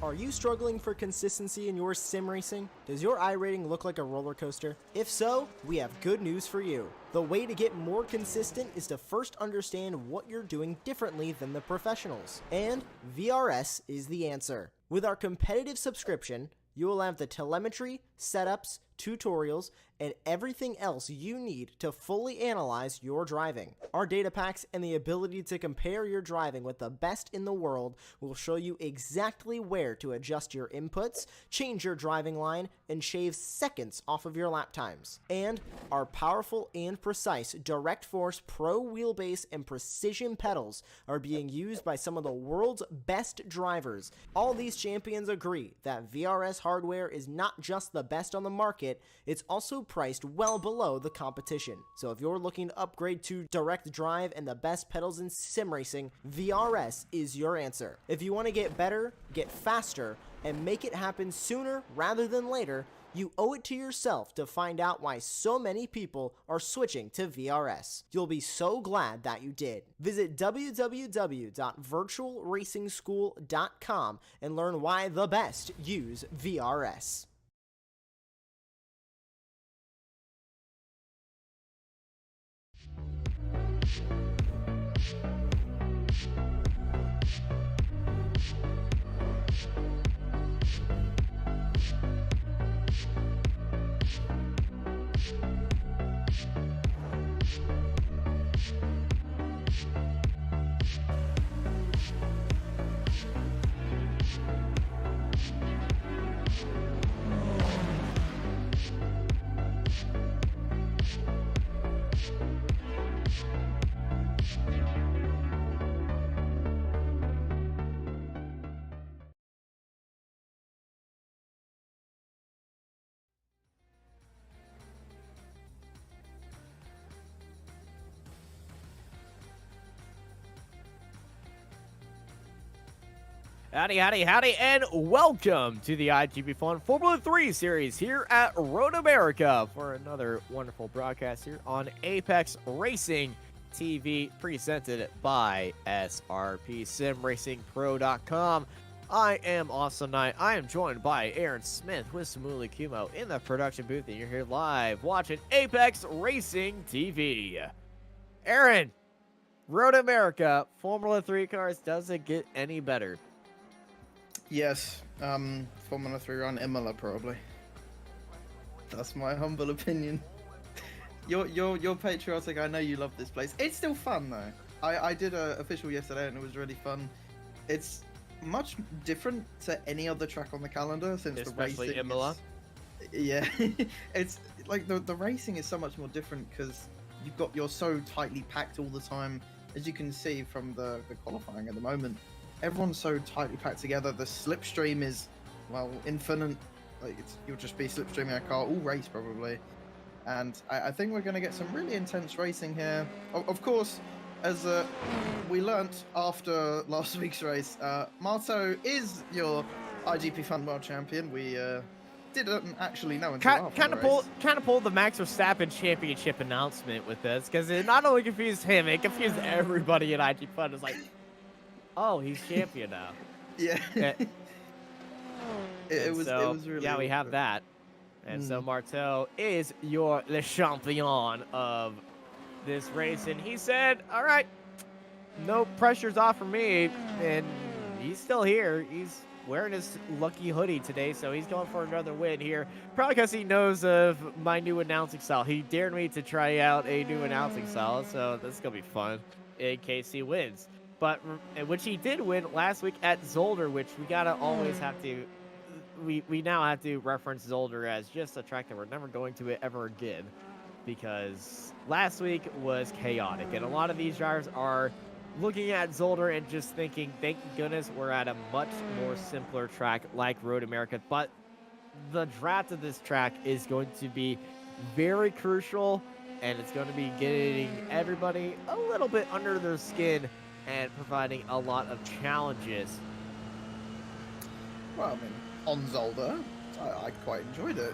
Are you struggling for consistency in your sim racing? Does your iRating look like a roller coaster? If so, we have good news for you. The way to get more consistent is to first understand what you're doing differently than the professionals. And VRS is the answer. With our competitive subscription, you will have the telemetry, setups, tutorials, and everything else you need to fully analyze your driving. Our data packs and the ability to compare your driving with the best in the world will show you exactly where to adjust your inputs, change your driving line, and shave seconds off of your lap times. And our powerful and precise Direct Force Pro wheelbase and precision pedals are being used by some of the world's best drivers. All these champions agree that VRS hardware is not just the best on the market, it's also priced well below the competition. So if you're looking to upgrade to direct drive and the best pedals in sim racing, VRS is your answer. If you want to get better, get faster, and make it happen sooner rather than later, you owe it to yourself to find out why so many people are switching to VRS. You'll be so glad that you did. Visit www.virtualracingschool.com and learn why the best use VRS. Howdy, howdy, howdy, and welcome to the iGPFun Formula 3 series here at Road America for another wonderful broadcast here on Apex Racing TV, presented by SRP SimRacingPro.com. I am Awesome Knight. I am joined by Aaron Smith with Samuli Kumo in the production booth, and you're here live watching Apex Racing TV. Aaron, Road America, Formula 3 cars, doesn't get any better. Yes, Formula 3 on Imola probably. That's my humble opinion. You're patriotic. I know you love this place. It's still fun though. I did a official yesterday and it was really fun. It's much different to any other track on the calendar since especially the racing. Imola. Yeah, it's like the racing is so much more different because you're so tightly packed all the time, as you can see from the qualifying at the moment. Everyone's so tightly packed together. The slipstream is, well, infinite. Like you'll just be slipstreaming a car all race probably. And I think we're going to get some really intense racing here. Of course, as we learnt after last week's race, Marto is your iGPFun World Champion. We didn't actually know until after the race. Kind of pulled the Max Verstappen Championship announcement with this, because it not only confused him, it confused everybody at iGPFun. It's like, oh, he's champion now. Yeah. It was really yeah, we have that. And so Martel is le champion of this race. And he said, all right, no pressure's off for me. And he's still here. He's wearing his lucky hoodie today, so he's going for another win here. Probably because he knows of my new announcing style. He dared me to try out a new announcing style, so this is going to be fun in case he wins. But which he did win last week at Zolder, which we gotta always have to. We now have to reference Zolder as just a track that we're never going to it ever again, because last week was chaotic, and a lot of these drivers are looking at Zolder and just thinking, thank goodness we're at a much more simpler track like Road America. But the draft of this track is going to be very crucial, and it's going to be getting everybody a little bit under their skin and providing a lot of challenges. Well, I mean, on Zolder, I quite enjoyed it.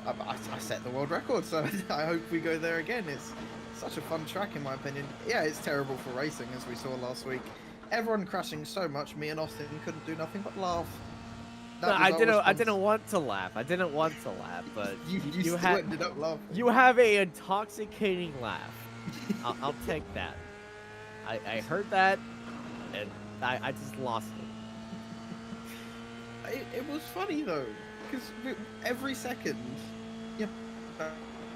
I set the world record, so I hope we go there again. It's such a fun track, in my opinion. Yeah, it's terrible for racing, as we saw last week. everyone crashing so much, me and Austin couldn't do nothing but laugh. No, I didn't want to laugh. I didn't want to laugh, but You still ended up laughing. you have a intoxicating laugh. I'll take that. I heard that, and I just lost it. It was funny though, because every second, yeah,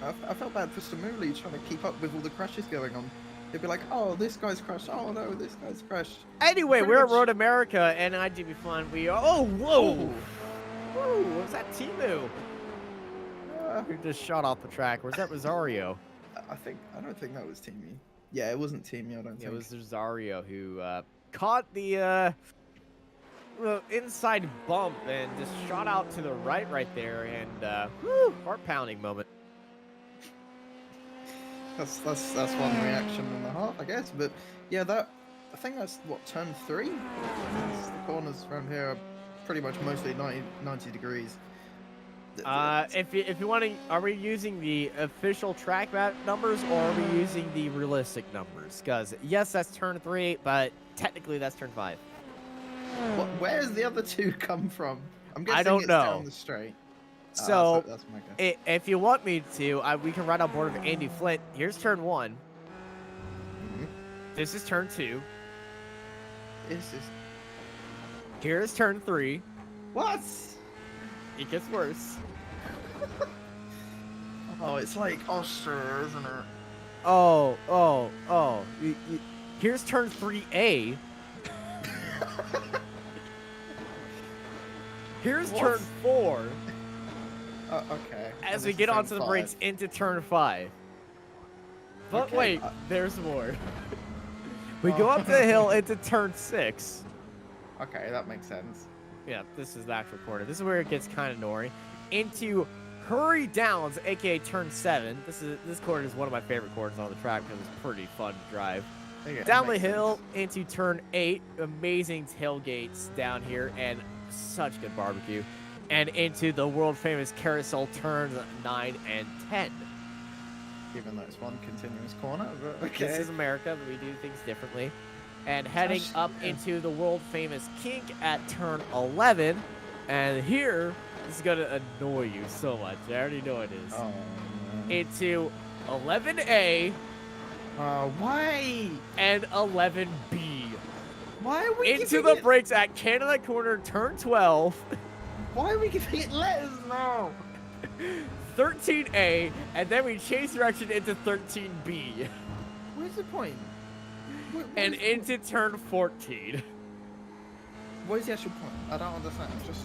I felt bad for Samuli trying to keep up with all the crashes going on. They'd be like, "Oh, this guy's crashed. Oh no, this guy's crashed." Anyway, Pretty we're much- at Road America and iGPFun. We are. Oh, whoa! Whoa! What was that Timu? Who just shot off the track? Where's that Rosario? I don't think that was Teamy. Yeah, it wasn't Teamy. I don't think. It was Rosario who caught the inside bump and just shot out to the right there, and heart pounding moment. That's one reaction and a half, I guess. But yeah, I think that's what, turn 3. The corners around here are pretty much mostly 90 degrees. If you want to, are we using the official track map numbers or are we using the realistic numbers? Because yes, that's turn 3, but technically that's turn 5. Where's the other 2 come from? I'm guessing I don't it's know. down the straight. So That's my guess. if you want me to, we can ride on board of Andy Flint. Here's turn 1. Mhm. This is turn 2. This is Here's turn 3. what? It gets worse. Oh, it's like Austria, isn't it? Oh. Here's turn 3A. Here's What? turn 4. Okay. As And we this get is onto turn the brakes 5. into turn 5. But Okay, wait, there's more. We go up the hill into turn 6. Okay, that makes sense. Yeah, this is the actual corner. This is where it gets kind of nori. Into Hurry Downs, aka turn 7. This corner is one of my favorite corners on the track because it's pretty fun to drive. Okay, that Down the makes hill sense. into turn 8. Amazing tailgates down here and such good barbecue. And into the world famous carousel turns 9 and 10. Even though it's one continuous corner, but okay. This is America, but we do things differently. And heading Gosh, up yeah. into the world famous kink at turn 11. And here, this is gonna annoy you so much. I already know it is. Oh, man. Into 11A Why? and 11B. Why are we Into giving the it... brakes at Canada Corner, turn 12. Why are we giving it letters now? 13A, and then we change direction into 13B. Where's the point? And into turn 14. What is the actual point? I don't understand. Just.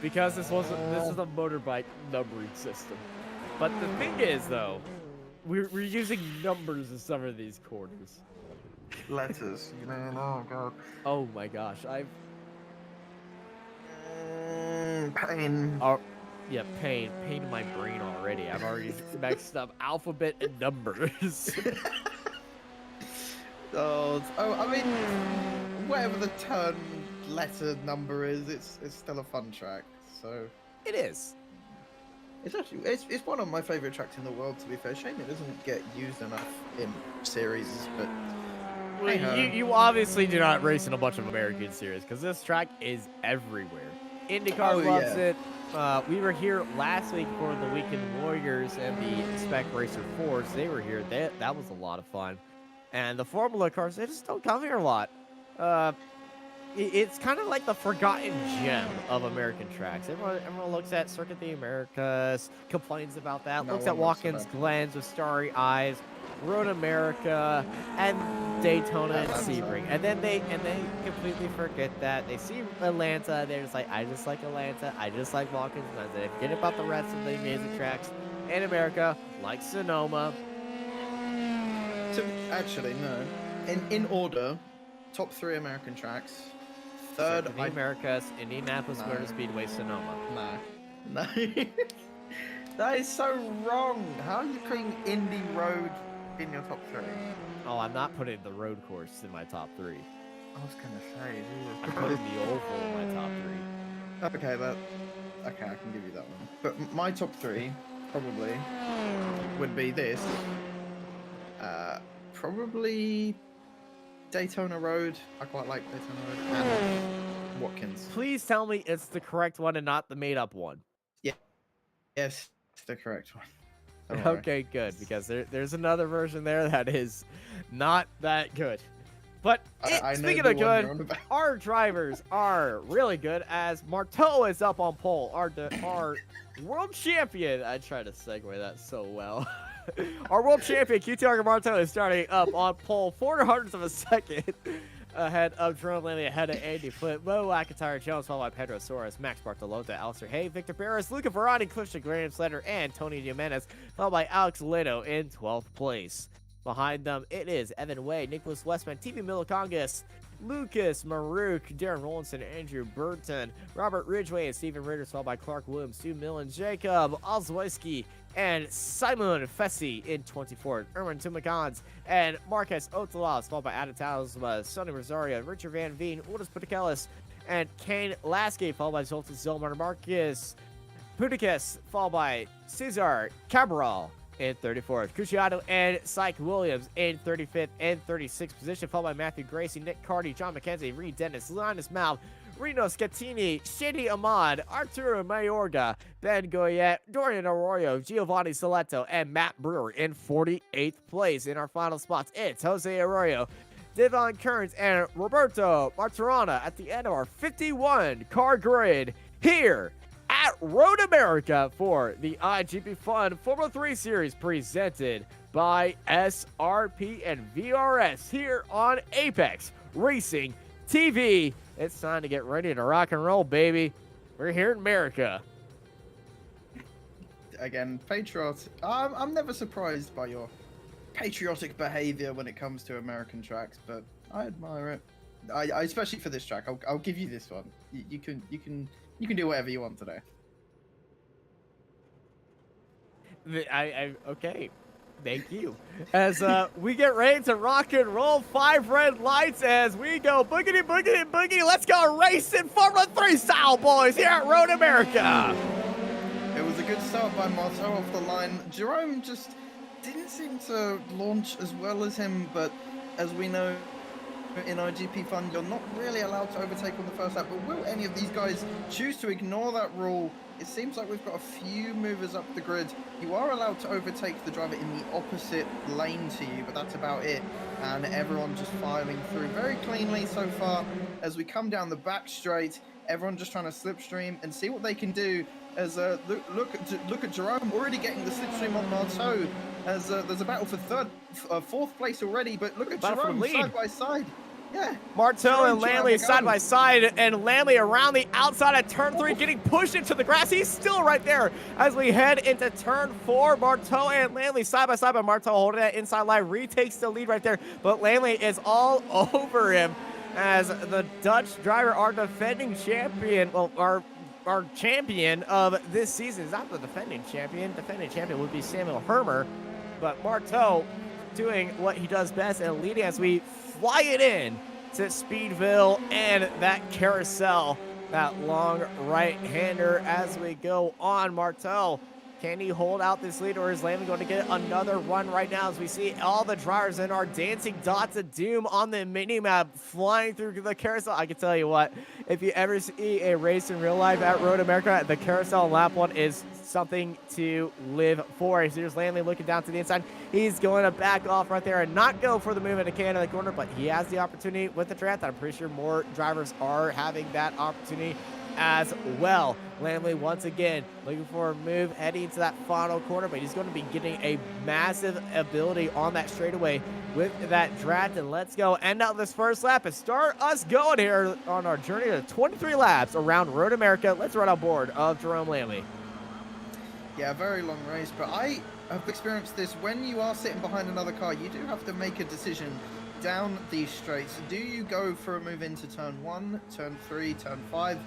Because this is a motorbike numbering system. But the thing is, though, we're using numbers in some of these corners. Letters, you know. Oh god. Oh my gosh, Pain. yeah, pain in my brain already. I've already mixed up alphabet and numbers. I mean, whatever the turn letter number is, it's still a fun track. So It is. it's actually it's one of my favorite tracks in the world. To be fair, shame it doesn't get used enough in series, but. Well, you obviously do not race in a bunch of American series because this track is everywhere. IndyCar loves it. We were here last week for the Weekend Warriors and the Spec Racer 4s. They were here. That was a lot of fun. And the Formula cars, they just don't come here a lot. It's kind of like the forgotten gem of American tracks. Everyone looks at Circuit of the Americas, complains about that. No looks at one looks at Watkins that. Glens with starry eyes, Road America, and Daytona and Atlanta. Sebring. And they completely forget that. They see Atlanta, they're just like, I just like Atlanta, I just like Watkins Glens. They forget about the rest of the amazing tracks in America, like Sonoma. Actually, no. In order, top 3 American tracks. Third, Circuit of the Americas, Indianapolis No. Motor Speedway, Sonoma. No. That is so wrong. How are you putting Indy Road in your top 3? Oh, I'm not putting the road course in my top 3. I was gonna say. I'm putting the oval in my top 3. Okay, I can give you that one. But my top 3 probably would be this. Probably Daytona Road. I quite like Daytona Road. And Watkins. Please tell me it's the correct one and not the made-up one. Yes, it's the correct one. Don't worry. Okay, good, because there's another version there that is not that good. But I know speaking the of one you're on good, about. our drivers are really good as Marteau is up on pole. Our world champion, I tried to segue that so well. Our world champion, QTR Marteau, is starting up on pole 400ths of a second ahead of Jerome Lanley, ahead of Andy Flint, Mo McIntyre Jones, followed by Pedro Soares, Max Bartolota, Alistair Hay, Victor Barris, Luca Verani, Clifton Graham Slater, and Tony Jimenez, followed by Alex Leno in 12th place. Behind them, it is Evan Way, Nicholas Westman, TV Milicongas, Lucas Marouk, Darren Rollinson, Andrew Burton, Robert Ridgway, and Stephen Ritter, followed by Clark Williams, Stu Millen, Jacob Olszewski, and Simon Fessy in 24th. Erwin Tumacans and Marcus Otalas, followed by Adam Talisma, Sonny Rosario, Richard Van Veen, Otis Putikellis, and Kane Lasky, followed by Zoltan Zilmar, Marcus Putikes, followed by Cesar Cabral in 34th. Cusciato and Syke Williams in 35th and 36th position, followed by Matthew Gracie, Nick Carty, John McKenzie, Reed Dennis, Linus Mal, Reno Scatini, Shady Ahmad, Arturo Mayorga, Ben Goyette, Dorian Arroyo, Giovanni Soletto, and Matt Brewer in 48th place. In our final spots, it's Jose Arroyo, Devon Kearns, and Roberto Martirana at the end of our 51 car grid here at Road America for the iGPFun Formula 3 Series presented by SRP and VRS here on Apex Racing TV. It's time to get ready to rock and roll, baby. We're here in America. Again, patriotic. I'm never surprised by your patriotic behavior when it comes to American tracks, but I admire it. I especially for this track. I'll give you this one. You can do whatever you want today. Okay. Thank you. As we get ready to rock and roll, 5 red lights as we go boogity, boogity, boogity. Let's go racing Formula 3 style, boys, here at Road America. It was a good start by Marteau off the line. Jerome just didn't seem to launch as well as him, but as we know in iGPFun, you're not really allowed to overtake on the first lap, but will any of these guys choose to ignore that rule? It seems like we've got a few movers up the grid. You are allowed to overtake the driver in the opposite lane to you, but that's about it. And everyone just filing through very cleanly so far. As we come down the back straight, everyone just trying to slipstream and see what they can do. As look at Jerome already getting the slipstream on Marteau. As there's a battle for fourth place already, but look at Jerome side by side. Yeah. Marteau and Lanley side by side, and Lanley around the outside of turn 3, getting pushed into the grass. He's still right there as we head into turn 4. Marteau and Lanley side by side, but Marteau holding that inside line, retakes the lead right there, but Lanley is all over him as the Dutch driver, our defending champion, well, our champion of this season is not the defending champion. Defending champion would be Samuel Hermer, but Marteau doing what he does best and leading as we fly it in to Speedville and that carousel, that long right-hander as we go on. Marteau, can he hold out this lead, or is Lanley going to get another run right now as we see all the drivers in our dancing dots of doom on the mini-map flying through the carousel? I can tell you what, if you ever see a race in real life at Road America, the carousel on lap 1 is something to live for. Here's Lanley looking down to the inside. He's going to back off right there and not go for the move in the can in the corner, but he has the opportunity with the Triathlon. I'm pretty sure more drivers are having that opportunity as well. Lanley once again looking for a move heading into that final corner, but he's going to be getting a massive ability on that straightaway with that draft. And let's go end out this first lap and start us going here on our journey to 23 laps around Road America. Let's run on board of Jerome Lanley. Yeah, very long race, but I have experienced this. When you are sitting behind another car, you do have to make a decision down these straights. Do you go for a move into turn 1, turn 3, turn 5?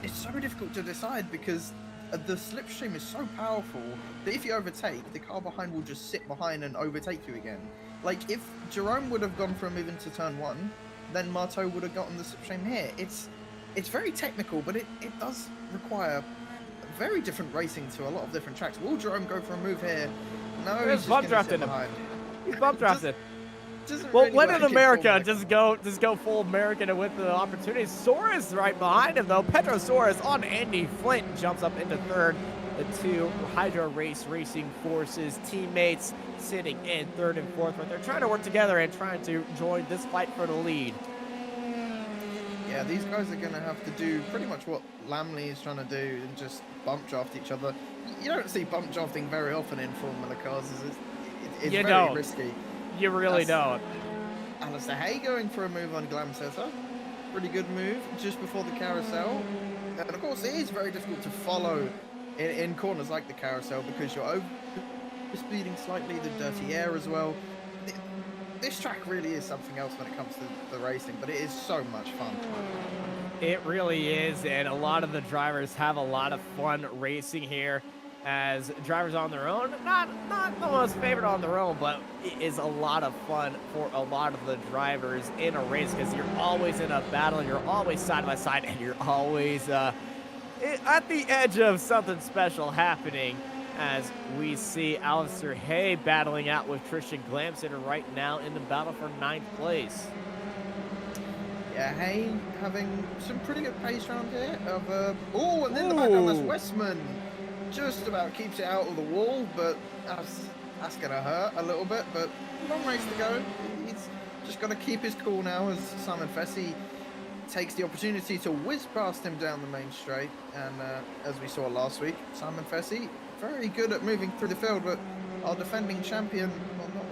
It's so difficult to decide because the slipstream is so powerful that if you overtake, the car behind will just sit behind and overtake you again. Like, if Jerome would have gone for a move into turn 1, then Marteau would have gotten the slipstream here. It's very technical, but it does require very different racing to a lot of different tracks. Will Jerome go for a move here? No, he's just bump going to sit drafted him. behind. He's bump drafted. Well, really when work in in America, Formula just go full American and with the opportunity. Soares right behind him though. Pedro Soares on Andy Flint jumps up into third. The two Hydro Race Racing Forces teammates sitting in third and fourth, but they're trying to work together and trying to join this fight for the lead. Yeah, these guys are going to have to do pretty much what Lamley is trying to do and just bump draft each other. You don't see bump drafting very often in Formula cars. It's very risky. You really don't. Alistair Hay going for a move on Glamsetter. Pretty good move just before the carousel. And of course, it is very difficult to follow in corners like the carousel because you're over speeding slightly, the dirty air as well. This track really is something else when it comes to the racing, but it is so much fun. It really is, and a lot of the drivers have a lot of fun racing here as drivers on their own. Not the most favorite on their own, but it is a lot of fun for a lot of the drivers in a race because you're always in a battle, you're always side by side, and you're always at the edge of something special happening. As we see Alistair Hay battling out with Christian Glamsetter right now in the battle for 9th place. Yeah, Hay having some pretty good pace around here. And then the background, that's Westman. Just about keeps it out of the wall, but that's going to hurt a little bit. But long race to go. He's just got to keep his cool now as Simon Fessy takes the opportunity to whiz past him down the main straight. And as we saw last week, Simon Fessy very good at moving through the field, but our defending champion, well, not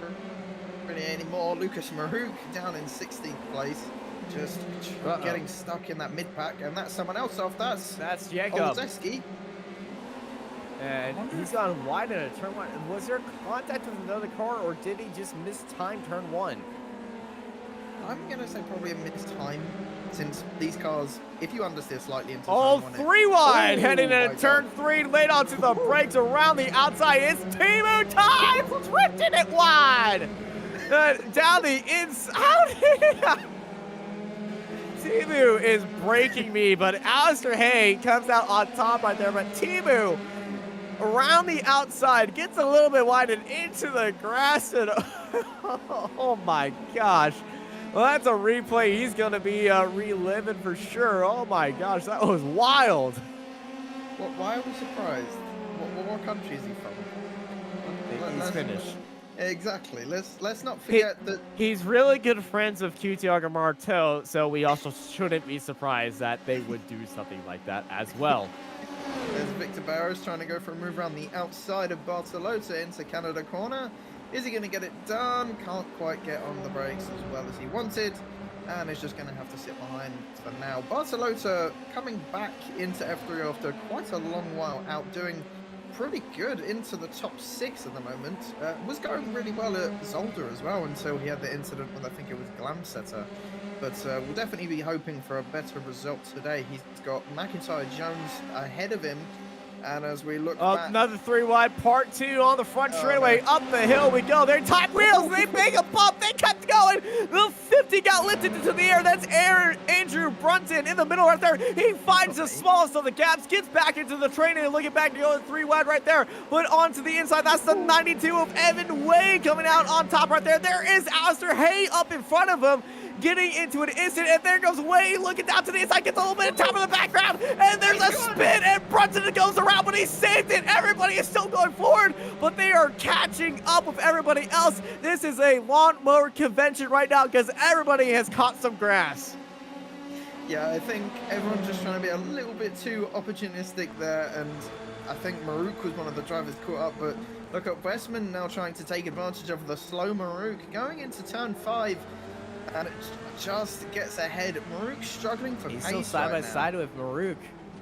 really anymore, Lucas Maruk down in 16th place, just getting stuck in that mid-pack, and that's someone else off. That's Jacob. Olszewski. And he's gone wide in a turn one. Was there contact with another car, or did he just miss time turn one? I'm going to say probably a missed time, since these cars, if you understeer slightly into turn one, 3 wide, heading into turn 3, laid onto the brakes around the outside. It's Timu time, drifting it wide. Down the inside. Timu is breaking me, but Alistair Hay comes out on top right there. But Timu around the outside gets a little bit wide and into the grass. And oh my gosh. Well, that's a replay he's going to be reliving for sure. Oh, my gosh, that was wild. Why are we surprised? What country is he from? He's Finnish. Exactly. Let's not forget that he's really good friends with QTR Marteau, so we also shouldn't be surprised that they would do something like that as well. There's Victor Barros trying to go for a move around the outside of Bartolota into Canada corner. Is he going to get it done? Can't quite get on the brakes as well as he wanted. And is just going to have to sit behind for now. Bartolota coming back into F3 after quite a long while out, doing pretty good into the top 6 at the moment. Was going really well at Zolder as well until he had the incident with, I think it was Glamsetter. But we'll definitely be hoping for a better result today. He's got McIntyre Jones ahead of him. And as we look back, another 3 wide, part 2 on the front straightaway. Up the hill we go. They're top wheels. They make a bump. They kept going. The 50 got lifted into the air. That's Andrew Brunton in the middle right there. He finds the smallest of the gaps, gets back into the train, and looking back to go 3 wide right there. But onto the inside. That's the 92 of Evan Way coming out on top right there. There is Alistair Hay up in front of him, getting into an instant, and there goes Way looking down to the inside, gets a little bit of time in the background, and there's a spin, and Brunson goes around, but he saved it. Everybody is still going forward, but they are catching up with everybody else. This is a lawnmower convention right now because everybody has caught some grass. Yeah, I think everyone's just trying to be a little bit too opportunistic there, and I think Maruk was one of the drivers caught up, but look at Westman now trying to take advantage of the slow Maruk going into turn 5. And it just gets ahead. Maruk's struggling for pace. He's still side by side with Maruk.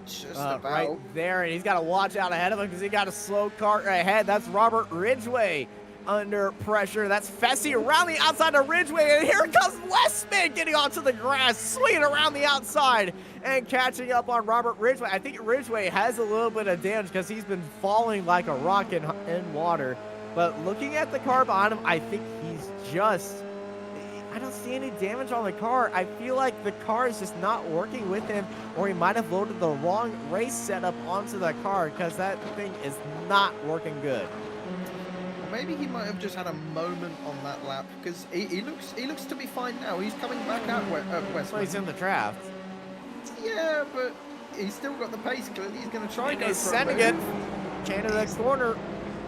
Just about. Right there, and he's got to watch out ahead of him because he got a slow car ahead. That's Robert Ridgway under pressure. That's Fessy around the outside of Ridgway, and here comes Westman getting onto the grass, swinging around the outside and catching up on Robert Ridgway. I think Ridgway has a little bit of damage because he's been falling like a rock in water. But looking at the car behind him, I think he's just... I don't see any damage on the car. I feel like the car is just not working with him, or he might have loaded the wrong race setup onto the car because that thing is not working good. maybe he might have just had a moment on that lap because he looks to be fine now. He's coming back out West. Well, he's in the draft. Yeah, but he's still got the pace. Clearly, he's going to try and go He's for a sending move. it. Canada corner.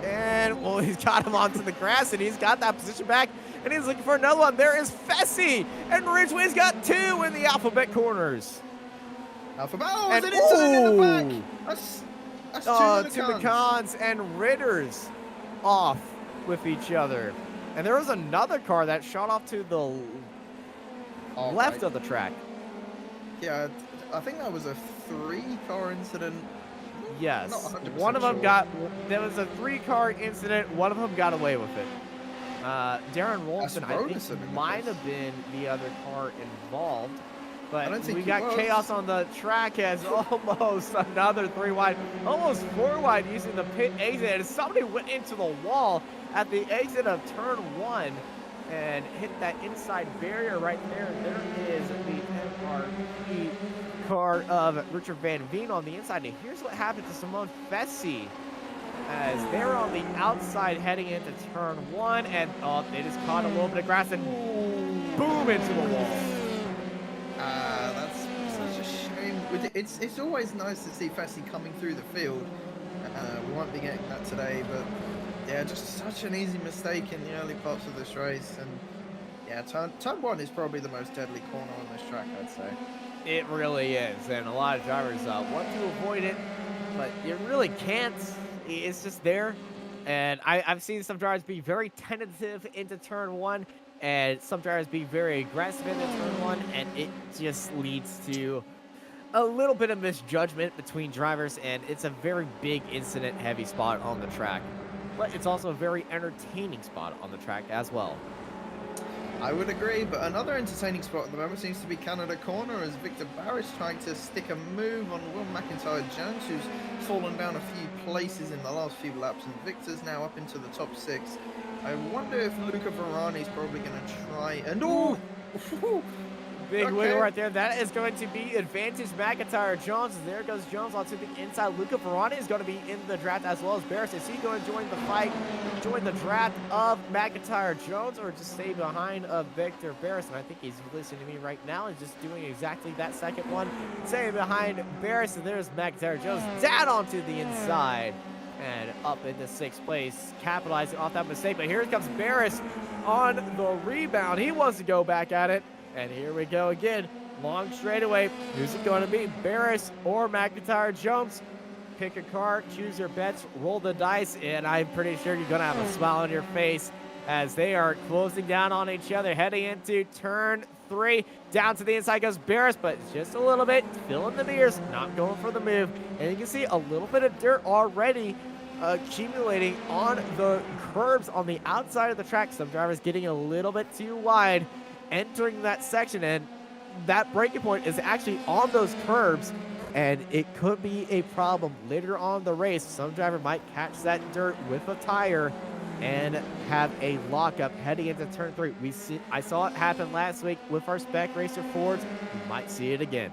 And, well, he's got him onto the grass, and he's got that position back, and he's looking for another one. There is Fessy, and Ridgeway's got 2 in the Alphabet corners. Alphabet, oh, And, it's an incident in the back. That's two Tubicons and Ritters off with each other. And there was another car that shot off to the left of the track. Yeah, I think that was a 3-car incident. Yes. Not 100% One of them sure. there was a 3-car incident. One of them got away with it. Darren Wolfson, I think, might have been the other car involved. But we got chaos on the track as almost another 3 wide, almost 4 wide using the pit exit. And somebody went into the wall at the exit of turn 1 and hit that inside barrier right there. There is the SRP car of Richard Van Veen on the inside. And here's what happened to Simone Fessy as they're on the outside heading into turn 1. And they just caught a little bit of grass and boom into the wall. That's such a shame. It's always nice to see Fessy coming through the field. We won't be getting that today, but yeah, just such an easy mistake in the early parts of this race. And yeah, turn 1 is probably the most deadly corner on this track, I'd say. It really is, and a lot of drivers want to avoid it, but you really can't. It's just there. And I've seen some drivers be very tentative into turn 1, and some drivers be very aggressive into turn 1, and it just leads to a little bit of misjudgment between drivers, and it's a very big incident-heavy spot on the track. But it's also a very entertaining spot on the track as well. I would agree, but another entertaining spot at the moment seems to be Canada Corner as Victor Barris trying to stick a move on Will McIntyre-Jones, who's fallen down a few places in the last few laps, and Victor's now up into the top 6. I wonder if Luca Varani's probably going to try and... Oh! Big wiggle right there. That is going to be advantage McIntyre-Jones. There goes Jones onto the inside. Luca Varani is going to be in the draft as well as Barris. Is he going to join the fight, join the draft of McIntyre-Jones, or just stay behind of Victor Barris? And I think he's listening to me right now and just doing exactly that second one. Staying behind Barris, and there's McIntyre-Jones down onto the inside and up into 6th place, capitalizing off that mistake. But here comes Barris on the rebound. He wants to go back at it. And here we go again. Long straightaway. Who's it going to be? Barris or McIntyre-Jones? Pick a car, choose your bets, roll the dice, and I'm pretty sure you're going to have a smile on your face as they are closing down on each other, heading into turn 3. Down to the inside goes Barris, but just a little bit, filling the mirrors, not going for the move. And you can see a little bit of dirt already accumulating on the curbs on the outside of the track. Some drivers getting a little bit too wide, entering that section, and that braking point is actually on those curbs, and it could be a problem later on the race. Some driver might catch that dirt with a tire and have a lockup heading into turn 3. I saw it happen last week with our Spec Racer Fords. We might see it again.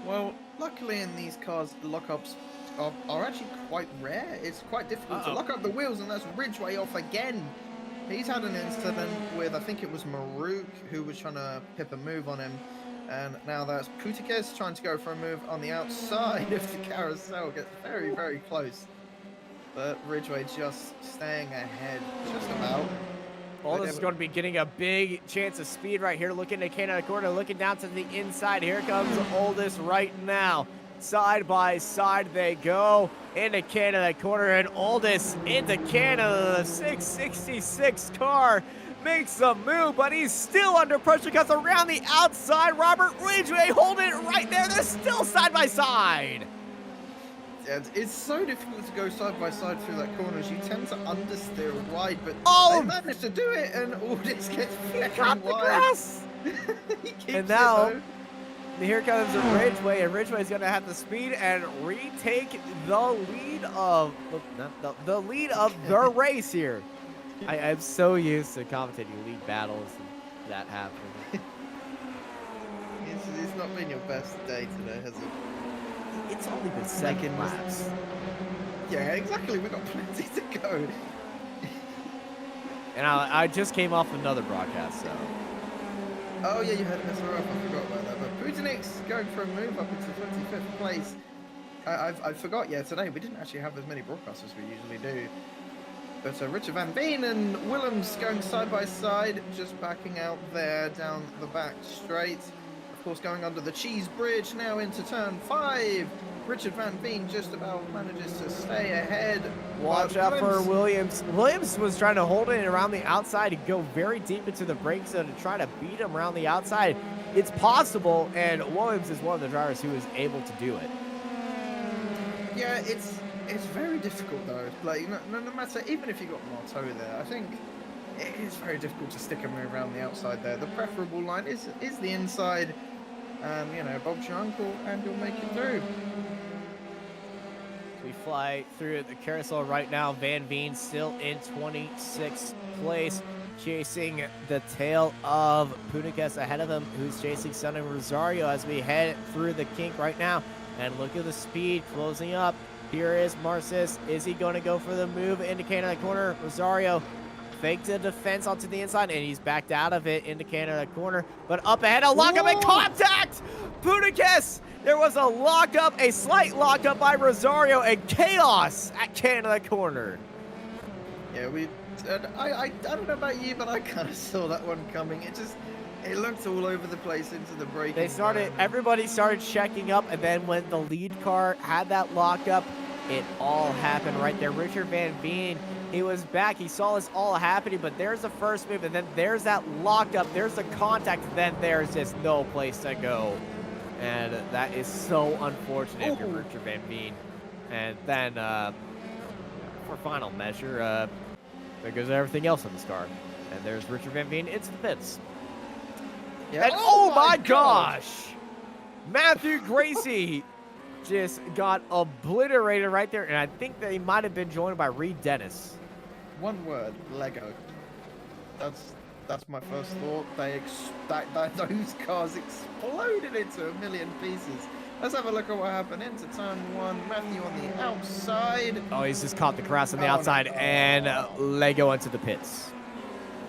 Well, luckily in these cars, the lockups are actually quite rare. It's quite difficult to lock up the wheels, and that's Ridgeway off again. He's had an incident with, I think it was Maruk, who was trying to pip a move on him. And now that's Putikes trying to go for a move on the outside of the carousel. Gets very, very close. But Ridgeway just staying ahead, just about. Aldous is going to be getting a big chance of speed right here. Looking at Canada Corner, looking down to the inside. Here comes Aldous right now. Side by side they go into Canada Corner, and Aldous into Canada. The 666 car makes a move, but he's still under pressure because around the outside, Robert Ridgeway holding it right there. They're still side by side. Yeah, it's so difficult to go side by side through that corner as you tend to understeer wide, but they managed to do it, and Aldous gets flickering wide. Grass. He keeps and now, it, here comes Ridgeway, and Ridgeway's going to have the speed and retake the lead of the race here. I'm so used to commentating league battles and that happening. It's not been your best day today, has it? It's only been 7 laps. Yeah, exactly. We've got plenty to go. And I just came off another broadcast, so. Oh yeah, you had SRP. I forgot about that. But Putinix going for a move up into 25th place. I forgot. Yeah, today we didn't actually have as many broadcasts as we usually do. But Richard Van Veen and Willems going side by side, just backing out there down the back straight. Of course, going under the cheese bridge now into turn 5. Richard Van Veen just about manages to stay ahead. Watch out for Williams. Williams was trying to hold it around the outside and go very deep into the brake zone to try to beat him around the outside. It's possible, and Williams is one of the drivers who is able to do it. Yeah, it's very difficult though. Like no matter, even if you got Marteau there, I think it is very difficult to stick him around the outside there. The preferable line is the inside, and you know, Bob's your uncle, and you'll make it through. We fly through the carousel right now. Van Veen still in 26th place, chasing the tail of Punicus ahead of him, who's chasing Sonny Rosario as we head through the kink right now. And look at the speed closing up. Here is Marcis. Is he going to go for the move? Indicator in the corner. Rosario faked the defense onto the inside, and he's backed out of it. Indicator in the corner. But up ahead, a lockup and contact! Punicus! There was a lockup, a slight lockup by Rosario, and chaos at Canada Corner. Yeah, I don't know about you, but I kind of saw that one coming. It looked all over the place into the braking. Everybody started checking up, and then when the lead car had that lockup, it all happened right there. Richard Van Veen, he was back. He saw this all happening, but there's the first move, and then there's that lockup. There's the contact, and then there's just no place to go. And that is so unfortunate for Richard Van Veen. And then, for final measure, there goes everything else in this car. And there's Richard Van Veen into the pits. Yeah. And oh my gosh! Matthew Gracie just got obliterated right there. And I think they might have been joined by Reed Dennis. One word, Lego. That's my first thought. Those cars exploded into a million pieces. Let's have a look at what happened into turn 1. Matthew on the outside. Oh, he's just caught the grass on the outside, no. and Lego into the pits.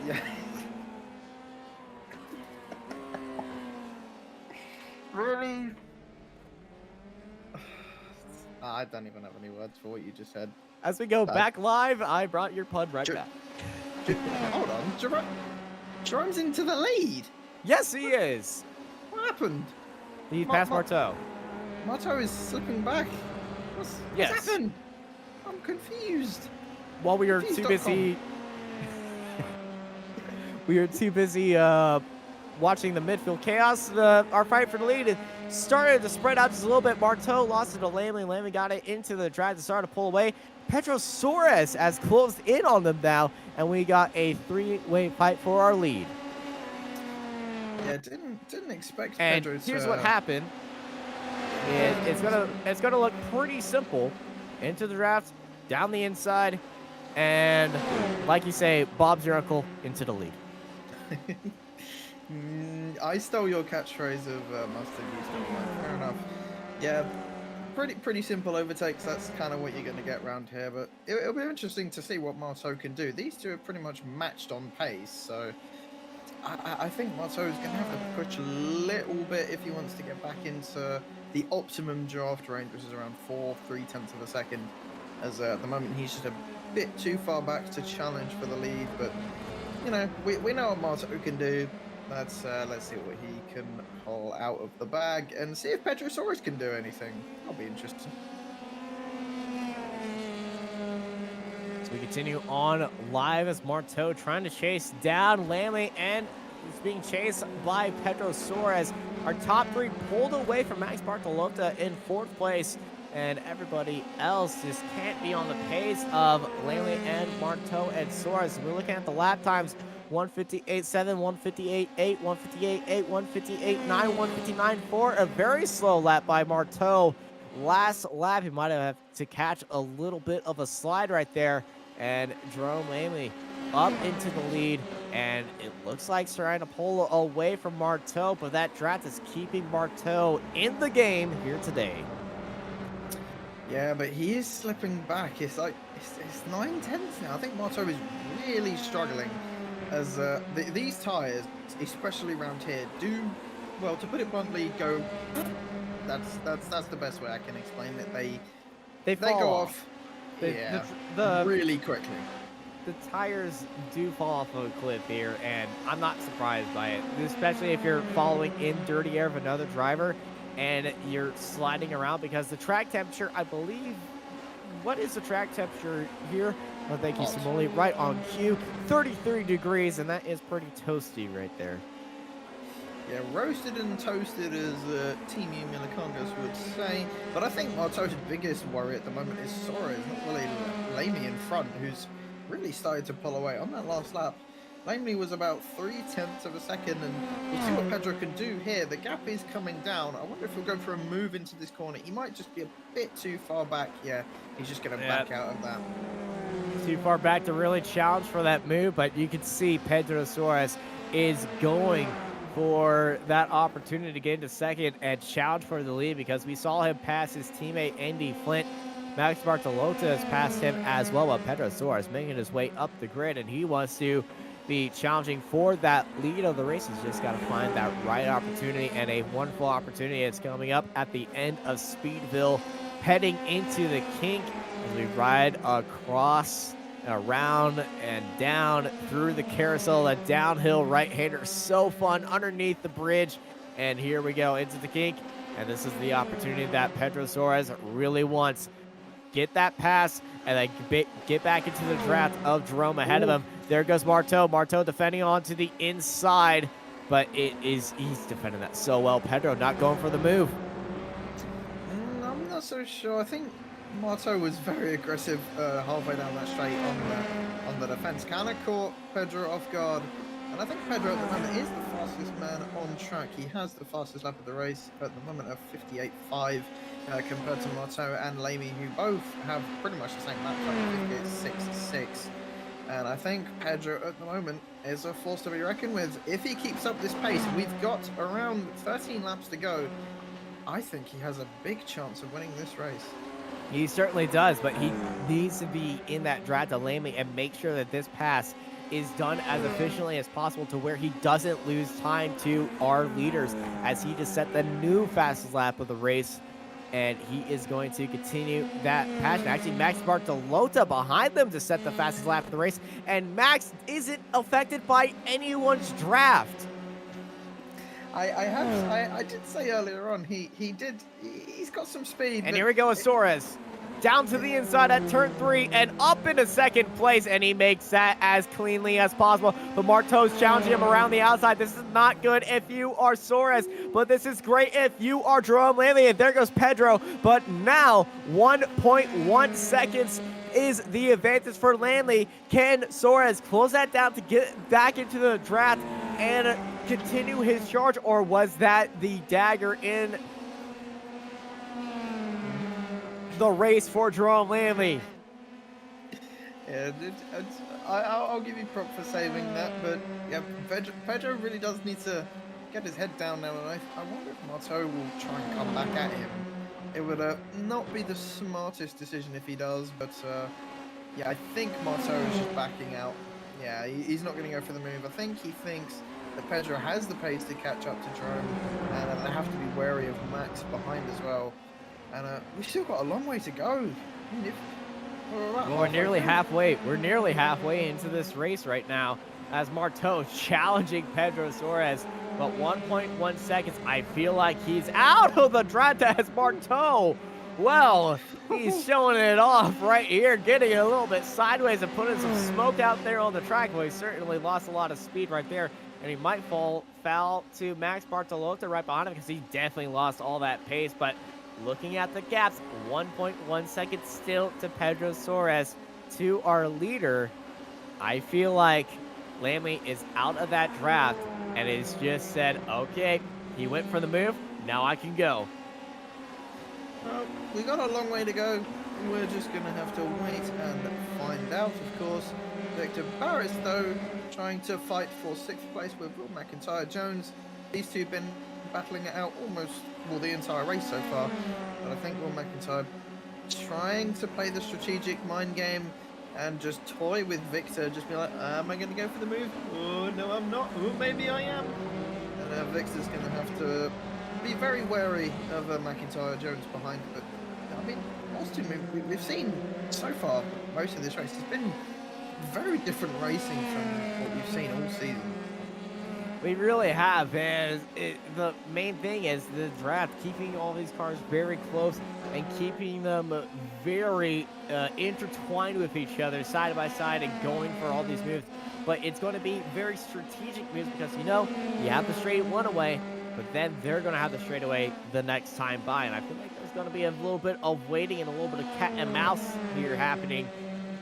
Yeah. Really? I don't even have any words for what you just said. As we go back live, I brought your pun right back. Hold on, Jerome's into the lead. Yes, he is. What happened? He passed Marteau. Marteau is slipping back. What's happened? I'm confused. Well, we are too busy. We are too busy watching the midfield chaos. Our fight for the lead started to spread out just a little bit. Marteau lost it to Lamley. Lamley got it into the drive to start to pull away. Petrosaurus has closed in on them now, and we got a 3-way fight for our lead. Yeah, didn't expect and Pedro to... here's what happened. It's gonna look pretty simple. Into the draft, down the inside, and like you say, Bob's your uncle into the lead. I stole your catchphrase of mustard. You stole mine. Fair enough. Yeah, pretty simple overtakes. That's kind of what you're going to get around here. But it'll be interesting to see what Marteau can do. These two are pretty much matched on pace, so I think Marteau is going to have to push a little bit if he wants to get back into the optimum draft range, which is around 4.3 of a second. As at the moment he's just a bit too far back to challenge for the lead. But you know, we know what Marteau can do. Let's see what he can pull out of the bag and see if Petrosaurus can do anything. That'll be interesting. So we continue on live as Marteau trying to chase down Lamley, and he's being chased by Petrosaurus. Our top 3 pulled away from Max Bartolota in 4th place, and everybody else just can't be on the pace of Lamley and Marteau and Soares. We're looking at the lap times. 158.7, 158.8, 158.8, 158.9, 159.4. A very slow lap by Marteau. Last lap, he might have to catch a little bit of a slide right there. And Jerome Lamley up into the lead. And it looks like he's trying to pull away from Marteau, but that draft is keeping Marteau in the game here today. Yeah, but he is slipping back. It's like it's 9/10 now. I think Marteau is really struggling as these tyres, especially around here, do, well, to put it bluntly, go. That's the best way I can explain it. They They fall go off. off, The, yeah, the really quickly. the tires do fall off of a cliff here, and I'm not surprised by it, especially if you're following in dirty air of another driver and you're sliding around, because the track temperature, I believe, what is the track temperature here? Oh, thank you, Hot. Simone. Right on cue, 33 degrees, and that is pretty toasty right there. Yeah, roasted and toasted, as Team Milicongas would say. But I think Marto's biggest worry at the moment is Suarez, not really Lamy in front, who's really started to pull away on that last lap. Lamy was about 0.3 of a second, and we'll see what Pedro can do here. The gap is coming down. I wonder if he'll go for a move into this corner. He might just be a bit too far back. Yeah, he's just going to back out of that. Too far back to really challenge for that move, but you can see Pedro Suarez is going for that opportunity to get into second and challenge for the lead, because we saw him pass his teammate Andy Flint. Max Bartolota has passed him as well, but Pedro Suarez making his way up the grid, and he wants to be challenging for that lead of the race. He's just got to find that right opportunity, and a wonderful opportunity is coming up at the end of Speedville, heading into the kink as we ride across, around and down through the carousel. A downhill right-hander, so fun underneath the bridge, and here we go into the kink, and this is the opportunity that Pedro Suarez really wants. Get that pass and then get back into the draft of Jerome ahead of him. There goes Marteau. Marteau defending onto the inside, but he's defending that so well. Pedro not going for the move. I'm not so sure. I think Marteau was very aggressive halfway down that straight on the defense. Kind of caught Pedro off guard. And I think Pedro at the moment is the fastest man on track. He has the fastest lap of the race at the moment of 58.5 compared to Marteau and Lamy, who both have pretty much the same lap time of 58.66. And I think Pedro at the moment is a force to be reckoned with. If he keeps up this pace, we've got around 13 laps to go. I think he has a big chance of winning this race. He certainly does, but he needs to be in that draft to Lamy and make sure that this pass is done as efficiently as possible, to where he doesn't lose time to our leaders, as he just set the new fastest lap of the race, and he is going to continue that passion. Actually, Max Bartolota behind them to set the fastest lap of the race, and Max isn't affected by anyone's draft. I did say earlier on he's got some speed. And here we go with Suarez. Down to the inside at turn 3 and up into second place, and he makes that as cleanly as possible. But Marteau's challenging him around the outside. This is not good if you are Suarez, but this is great if you are Jerome Lamy. And there goes Pedro, but now 1.1 seconds is the advantage for Lamy. Can Suarez close that down to get back into the draft and continue his charge, or was that the dagger in the race for Jerome Lamy? Yeah, I'll give you prop for saving that, but yeah, Pedro really does need to get his head down now, and I wonder if Marteau will try and come back at him. It would not be the smartest decision if he does, but yeah, I think Marteau is just backing out. Yeah, he's not going to go for the move. I think he thinks that Pedro has the pace to catch up to Jerome, and they have to be wary of Max behind as well. And we've still got a long way to go. I mean, we're nearly halfway. We're nearly halfway into this race right now, as Marteau challenging Pedro Suarez. But 1.1 seconds, I feel like he's out of the draft as Marteau. Well, he's showing it off right here, getting a little bit sideways and putting some smoke out there on the track. Well, he certainly lost a lot of speed right there, and he might fall foul to Max Bartolota right behind him, because he definitely lost all that pace. But looking at the gaps, 1.1 seconds still to Pedro Suarez, to our leader. I feel like Lamy is out of that draft and has just said, okay, he went for the move, now I can go. Well, we got a long way to go. We're just going to have to wait and find out, of course. Victor Barris, though, trying to fight for 6th place with Will McIntyre Jones. These two have been battling it out almost, well, the entire race so far. But I think Will McIntyre trying to play the strategic mind game, and just toy with Victor. Just be like, am I going to go for the move? Oh, no, I'm not. Oh, maybe I am. And Victor's going to have to be very wary of McIntyre Jones behind. But, I mean, Austin, we've seen so far, most of this race, it's been very different racing from what we've seen all season. We really have, and the main thing is the draft, keeping all these cars very close and keeping them very intertwined with each other, side by side, and going for all these moves. But it's going to be very strategic moves because, you know, you have the straight one away, but then they're going to have the straightaway the next time by. And I feel like there's going to be a little bit of waiting and a little bit of cat and mouse here happening.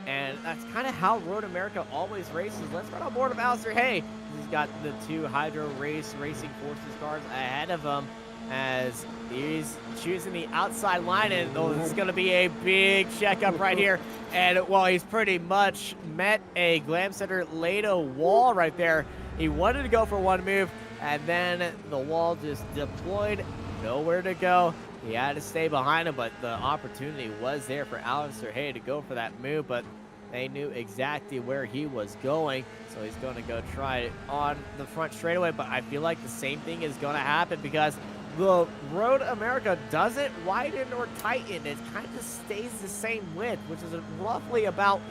And that's kind of how Road America always races. Let's run on board of Alistair Hay. He's got the 2 Hydro Racing Forces cars ahead of him as he's choosing the outside line. And oh, this is going to be a big checkup right here. And, well, he's pretty much met a Glam Center Lato wall right there. He wanted to go for one move, and then the wall just deployed. Nowhere to go. He had to stay behind him, but the opportunity was there for Alistair Hay to go for that move, but they knew exactly where he was going, so he's going to go try it on the front straightaway. But I feel like the same thing is going to happen because the Road America doesn't widen or tighten. It kind of stays the same width, which is roughly about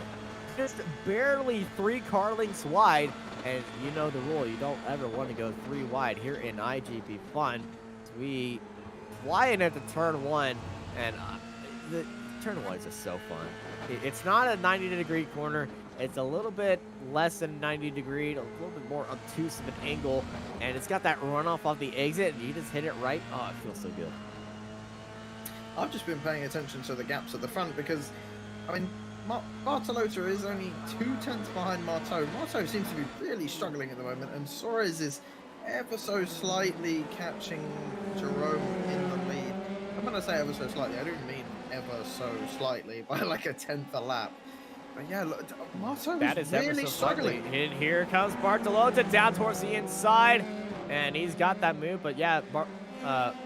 just barely 3 car lengths wide. And you know the rule, you don't ever want to go 3 wide here in iGP Fun. So we flying into turn 1, and the turn 1 is just so fun. It's not a 90-degree corner. It's a little bit less than 90 degree, a little bit more obtuse of an angle, and it's got that runoff off the exit, and you just hit it right. Oh, it feels so good. I've just been paying attention to the gaps at the front because, I mean, Bartolota is only 2/10 behind Marteau. Marteau seems to be really struggling at the moment, and Suarez is ever so slightly catching Jerome in the lead. I'm going to say ever so slightly. I don't mean ever so slightly, by like a 10th a lap. But yeah, look, Marteau is really struggling. And here comes Bartolota down towards the inside, and he's got that move. But yeah,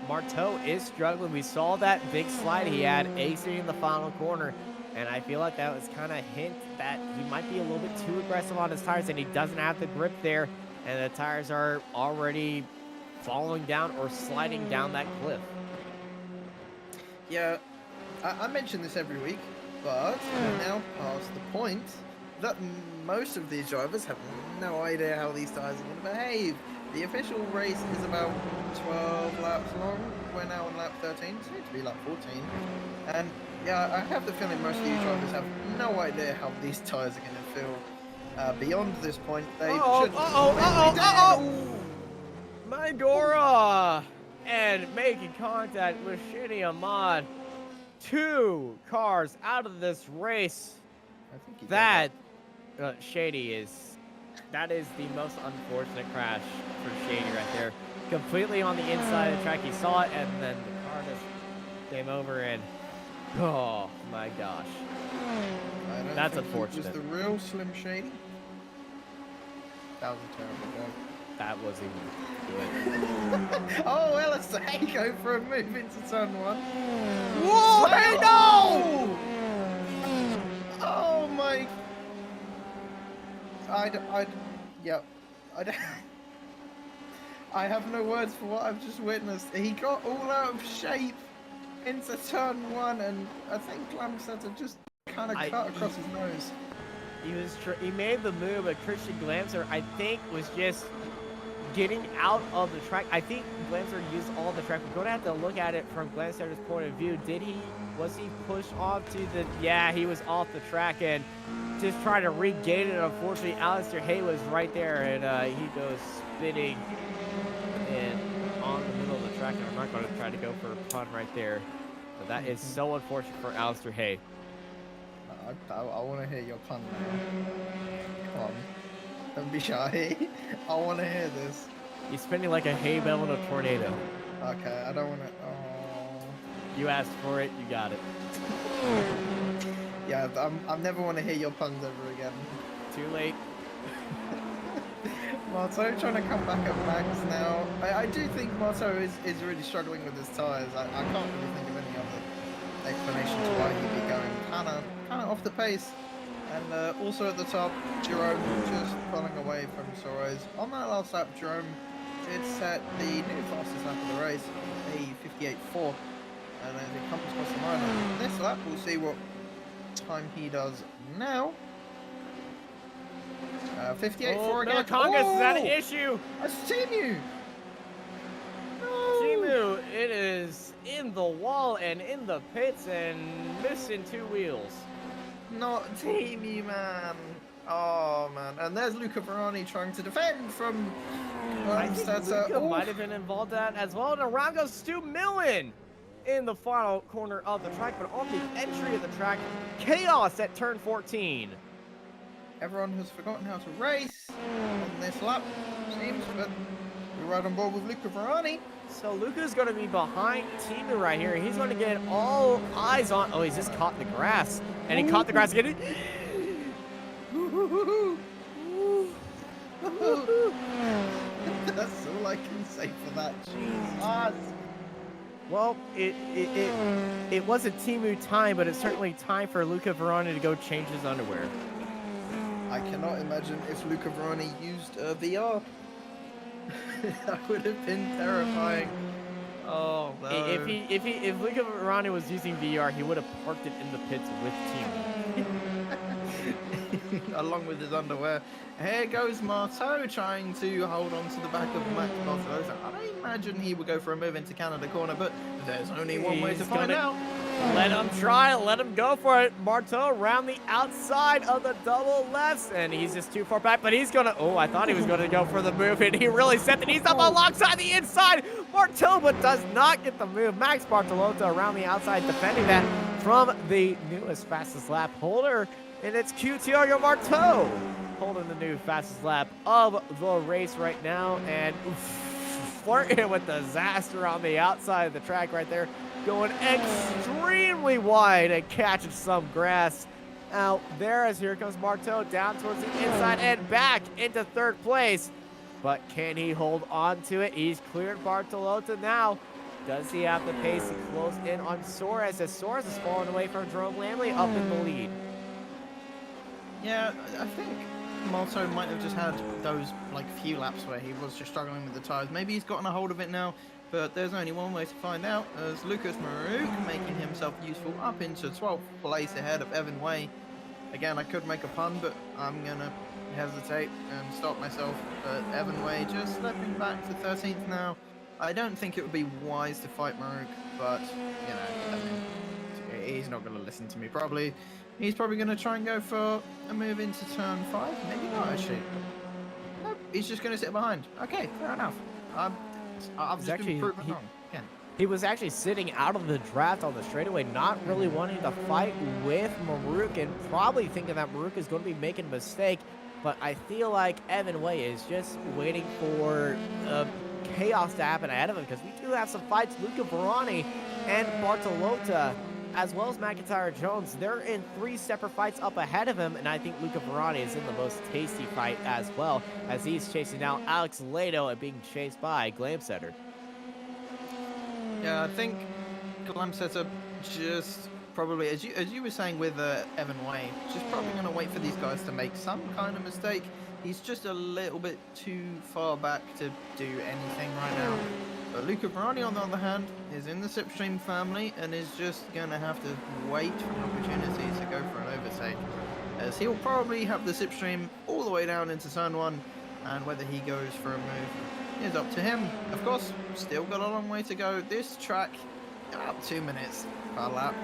Marteau is struggling. We saw that big slide he had acing in the final corner, and I feel like that was kind of a hint that he might be a little bit too aggressive on his tires, and he doesn't have the grip there, and the tires are already falling down or sliding down that cliff. Yeah, I mention this every week, but we're now past the point that most of these drivers have no idea how these tires are going to behave. The official race is about 12 laps long. We're now on lap 13, soon to be lap 14. And yeah, I have the feeling most of these drivers have no idea how these tires are going to feel beyond this point. They should. Magora! And making contact with Shady Ahmad. 2 cars out of this race. I think that Shady is. That is the most unfortunate crash for Shady right there. Completely on the inside of the track. He saw it, and then the car just came over, and oh my gosh. That's unfortunate. Was the real Slim Shady? That was a terrible joke. That wasn't even good. Oh, well, it's a go for a move into turn 1. Whoa, hey, no! Oh my. I have no words for what I've just witnessed. He got all out of shape into turn 1, and I think Glamsetter just kind of cut across his nose. He made the move, but Christian Glamser, I think, was just getting out of the track. I think Glamser used all the track. We're going to have to look at it from Glamser's point of view. Was he pushed off to the, yeah, he was off the track and just trying to regain it. Unfortunately, Alistair Hay was right there, and he goes spinning in on the middle of the track, and I'm not going to try to go for a pun right there. But that is so unfortunate for Alistair Hay. I want to hear your pun now. Come on. Don't be shy. I want to hear this. He's spinning like a hay bale in a tornado. Okay, I don't want to. Oh. You asked for it, you got it. Yeah, I never want to hear your puns ever again. Too late. Marteau trying to come back at max now. I do think Marteau is really struggling with his tyres. I can't really think of any other explanation to why he'd be going kind of off the pace. And also at the top, Jerome just pulling away from Suarez. On that last lap, Jerome did set the new fastest lap of the race, a 58.4. And as it comes across the line on this lap, we'll see what time he does now. 58.4 again. Congas is at an issue. That's Timu! No! Timu, it is in the wall and in the pits and missing 2 wheels. Not Timu, man. Oh, man. And there's Luca Verani trying to defend from... I think Luca might have been involved in that as well. And around goes Stu Millen in the final corner of the track, but on the entry of the track, chaos at turn 14. Everyone has forgotten how to race on this lap, seems, but we're right on board with Luca Verani. So Luca's going to be behind Timu right here. He's going to get all eyes on... Oh, he's just caught in the grass. And he caught the grass again. That's all I can say for that. Jesus. Well, it wasn't Timu time, but it's certainly time for Luca Verani to go change his underwear. I cannot imagine if Luca Verani used VR. That would have been terrifying. Oh no. If Luca Verani was using VR, he would have parked it in the pits with Timu. Along with his underwear. Here goes Marteau trying to hold on to the back of Max Bartoloso. I imagine he would go for a move into Canada corner, but there's only one way to find out. Let him try, let him go for it. Marteau around the outside of the double lefts, and he's just too far back, but he's gonna, oh, I thought he was gonna go for the move, and he really set the knees up alongside the inside. Marteau, but does not get the move. Max Bartolota around the outside defending that from the newest fastest lap holder, and it's Tiago Marteau holding the new fastest lap of the race right now, and flirting with disaster on the outside of the track right there, going extremely wide and catching some grass out there as here comes Marteau down towards the inside and back into third place. But can he hold on to it? He's cleared Bartolota now. Does he have the pace to close in on Suarez as Suarez is falling away from Jerome Lamley up in the lead? Yeah, I think Marteau might have just had those like few laps where he was just struggling with the tires. Maybe he's gotten a hold of it now, but there's only one way to find out, as Lucas Marouk making himself useful up into 12th place ahead of Evan Way. Again, I could make a pun, but I'm gonna hesitate and stop myself. But Evan Way just slipping back to 13th now. I don't think it would be wise to fight Marouk, but you know, I mean, he's not gonna listen to me probably. He's probably going to try and go for a move into turn 5. Maybe not, actually. Nope, he's just going to sit behind. Okay, fair enough. I've just been proven wrong. Again. He was actually sitting out of the draft on the straightaway, not really wanting to fight with Marouk, and probably thinking that Marouk is going to be making a mistake. But I feel like Evan Way is just waiting for chaos to happen ahead of him, because we do have some fights. Luca Verani and Bartolota, as well as McIntyre Jones, they're in 3 separate fights up ahead of him, and I think Luca Verani is in the most tasty fight as well, as he's chasing down Alex Lado and being chased by Glamsetter. Yeah, I think Glamsetter just probably, as you were saying with Evan Way, just probably going to wait for these guys to make some kind of mistake. He's just a little bit too far back to do anything right now. But Luca Verani, on the other hand, is in the Slipstream family and is just going to have to wait for an opportunity to go for an overtake, as he'll probably have the Slipstream all the way down into turn 1, and whether he goes for a move is up to him. Of course, still got a long way to go. This track, about 2 minutes per lap,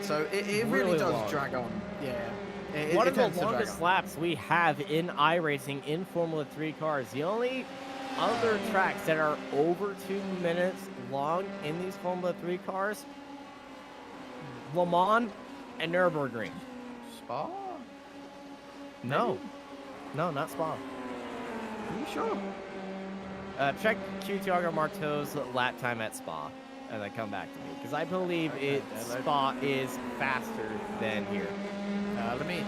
so it really does long. drag on. Yeah. One of the longest laps we have in iRacing in Formula 3 cars. The only other tracks that are over 2 minutes long in these Formula 3 cars, Le Mans and Nürburgring. Spa? No. No, not Spa. Are you sure? Check Tiago Marteau's lap time at Spa and then come back to me, because I believe Spa is faster than here. Let me.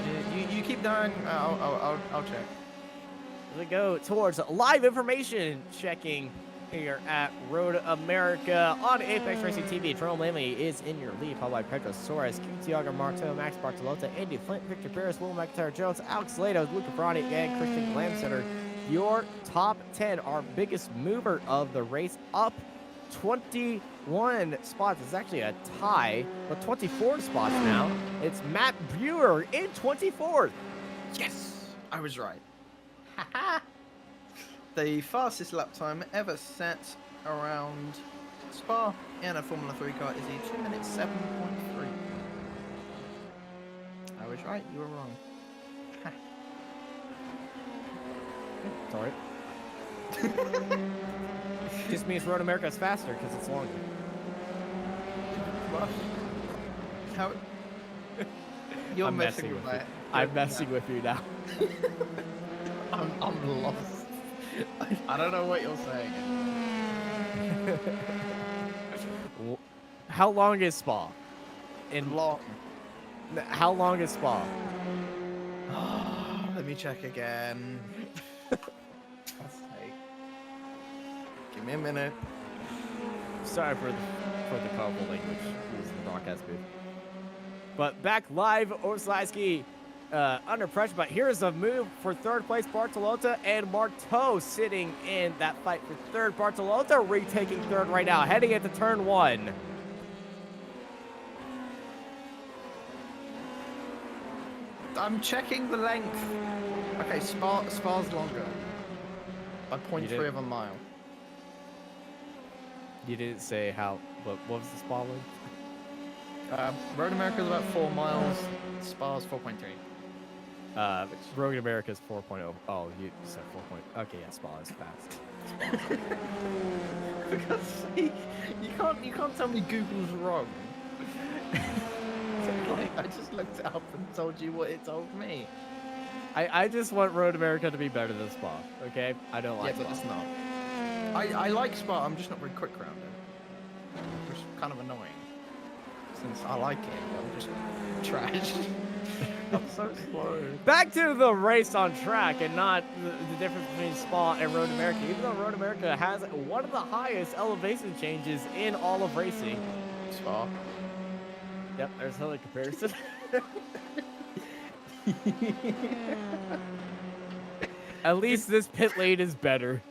You keep going. I'll check. We go towards live information checking here at Road America on Apex Racing TV. Jerome Lamley is in your lead, followed by Pedro Soares, Tiago Marto, Max Bartolota, Andy Flint, Victor Paris, Will McIntyre Jones, Alex Lato, Luca Ferrani, and Christian Glamsetter. Your top 10, our biggest mover of the race, up 21 spots. It's actually a tie, but 24 spots now. It's Matt Brewer in 24th. Yes, I was right. The fastest lap time ever set around Spa in a Formula 3 car is a 2 minutes 7.3. I was right, you were wrong. Sorry. Just means Road America is faster because it's longer. What? How? You're I'm messing with you. that. I'm messing with you now. I'm lost. I don't know what you're saying. How long is Spa? In Long. How long is Spa? Let me check again. God's sake. Give me a minute. Sorry for the colorful language used in the broadcast booth. But back live, Orslowski under pressure. But here's a move for third place, Bartolota and Marteau sitting in that fight for third. Bartolota retaking third right now, heading into turn 1. I'm checking the length. Okay, Spa's longer. By 0.3 of a mile. You didn't say how, what was the Spa length? Road America is about 4 miles. Spa's 4.3. Road America's 4.0. Oh, you said 4. Okay, yeah, Spa is fast. For God's sake, you can't tell me Google's wrong. Like, I just looked it up and told you what it told me. I just want Road America to be better than Spa, okay? I don't like Yeah, but Spa. it's not. I like Spa, I'm just not very quick around it. Which is kind of annoying. Since I like it, I'm just trash. I'm so slow. Back to the race on track and not the difference between Spa and Road America. Even though Road America has one of the highest elevation changes in all of racing. Spa. Yep, there's another comparison. At least this pit lane is better.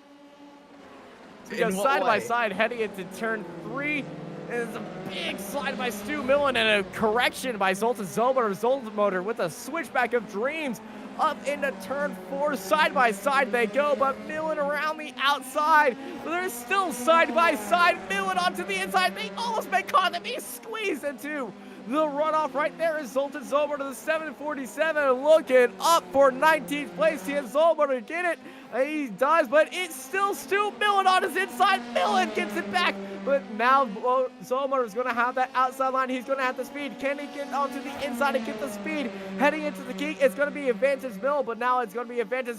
Because side by side heading into turn 3 is a big slide by Stu Millen and a correction by Zoltan Zomotor. Zoltan Motor with a switchback of dreams up into turn 4. Side by side they go, but Millen around the outside. But they're still side by side. Millen onto the inside. They almost make contact. They squeeze into the runoff. Right there is Zoltan Zomotor to the 747, looking up for 19th place. He has Zomotor to get it. He does, but it's still Stu Millen on his inside. Millen gets it back, but now Zomotor is going to have that outside line. He's going to have the speed. Can he get onto the inside and get the speed? Heading into the key, it's going to be advantage Millen, but now it's going to be advantage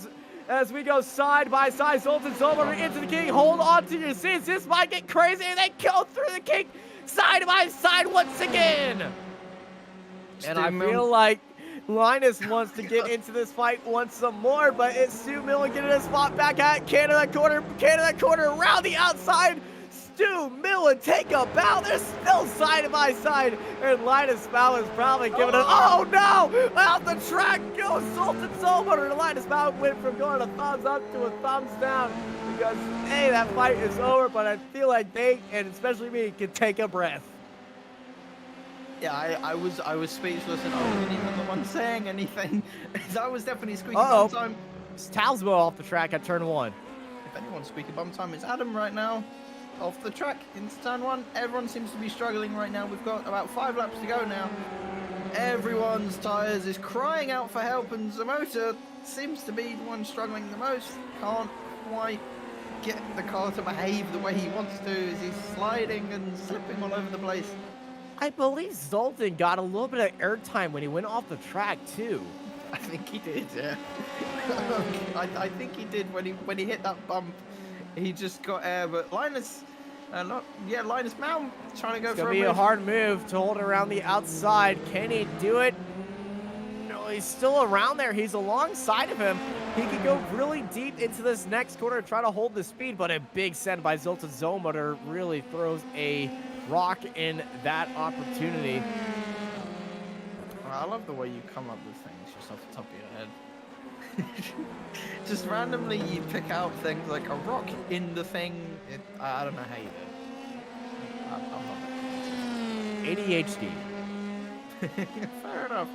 as we go side by side. Zoltan Zomotor into the king. Hold on to your seats. This might get crazy. And they go through the king side by side once again. And I feel like Linus wants to get into this fight once some more, but it's Stu Millen getting a spot back at Canada corner around the outside. Stu Millen take a bow. They're still side by side, and Linus Bow is probably giving it. Oh no! Out the track goes Zoltan Zomotor, and Linus Bow went from going a thumbs up to a thumbs down because hey, that fight is over. But I feel like they, and especially me, can take a breath. Yeah, I was speechless and I wasn't even the one saying anything. I was definitely squeaky bum time. It's Talsmo off the track at turn 1. If anyone's squeaky bum time, it's Adam right now. Off the track into turn 1. Everyone seems to be struggling right now. We've got about 5 laps to go now. Everyone's tyres is crying out for help, and Zamota seems to be the one struggling the most. Can't quite get the car to behave the way he wants to as he's sliding and slipping all over the place. I believe Zoltan got a little bit of airtime when he went off the track too. I think he did, yeah. I think he did when he hit that bump. He just got air, but Linus, Linus Mount trying to go for a move. It's gonna be a hard move to hold around the outside. Can he do it? No, he's still around there. He's alongside of him. He could go really deep into this next corner and try to hold the speed, but a big send by Zoltan Zomotor really throws a rock in that opportunity. I love the way you come up with things just off the top of your head. Just randomly you pick out things like a rock in the thing. I don't know how you do it. I'm not ADHD. Fair enough.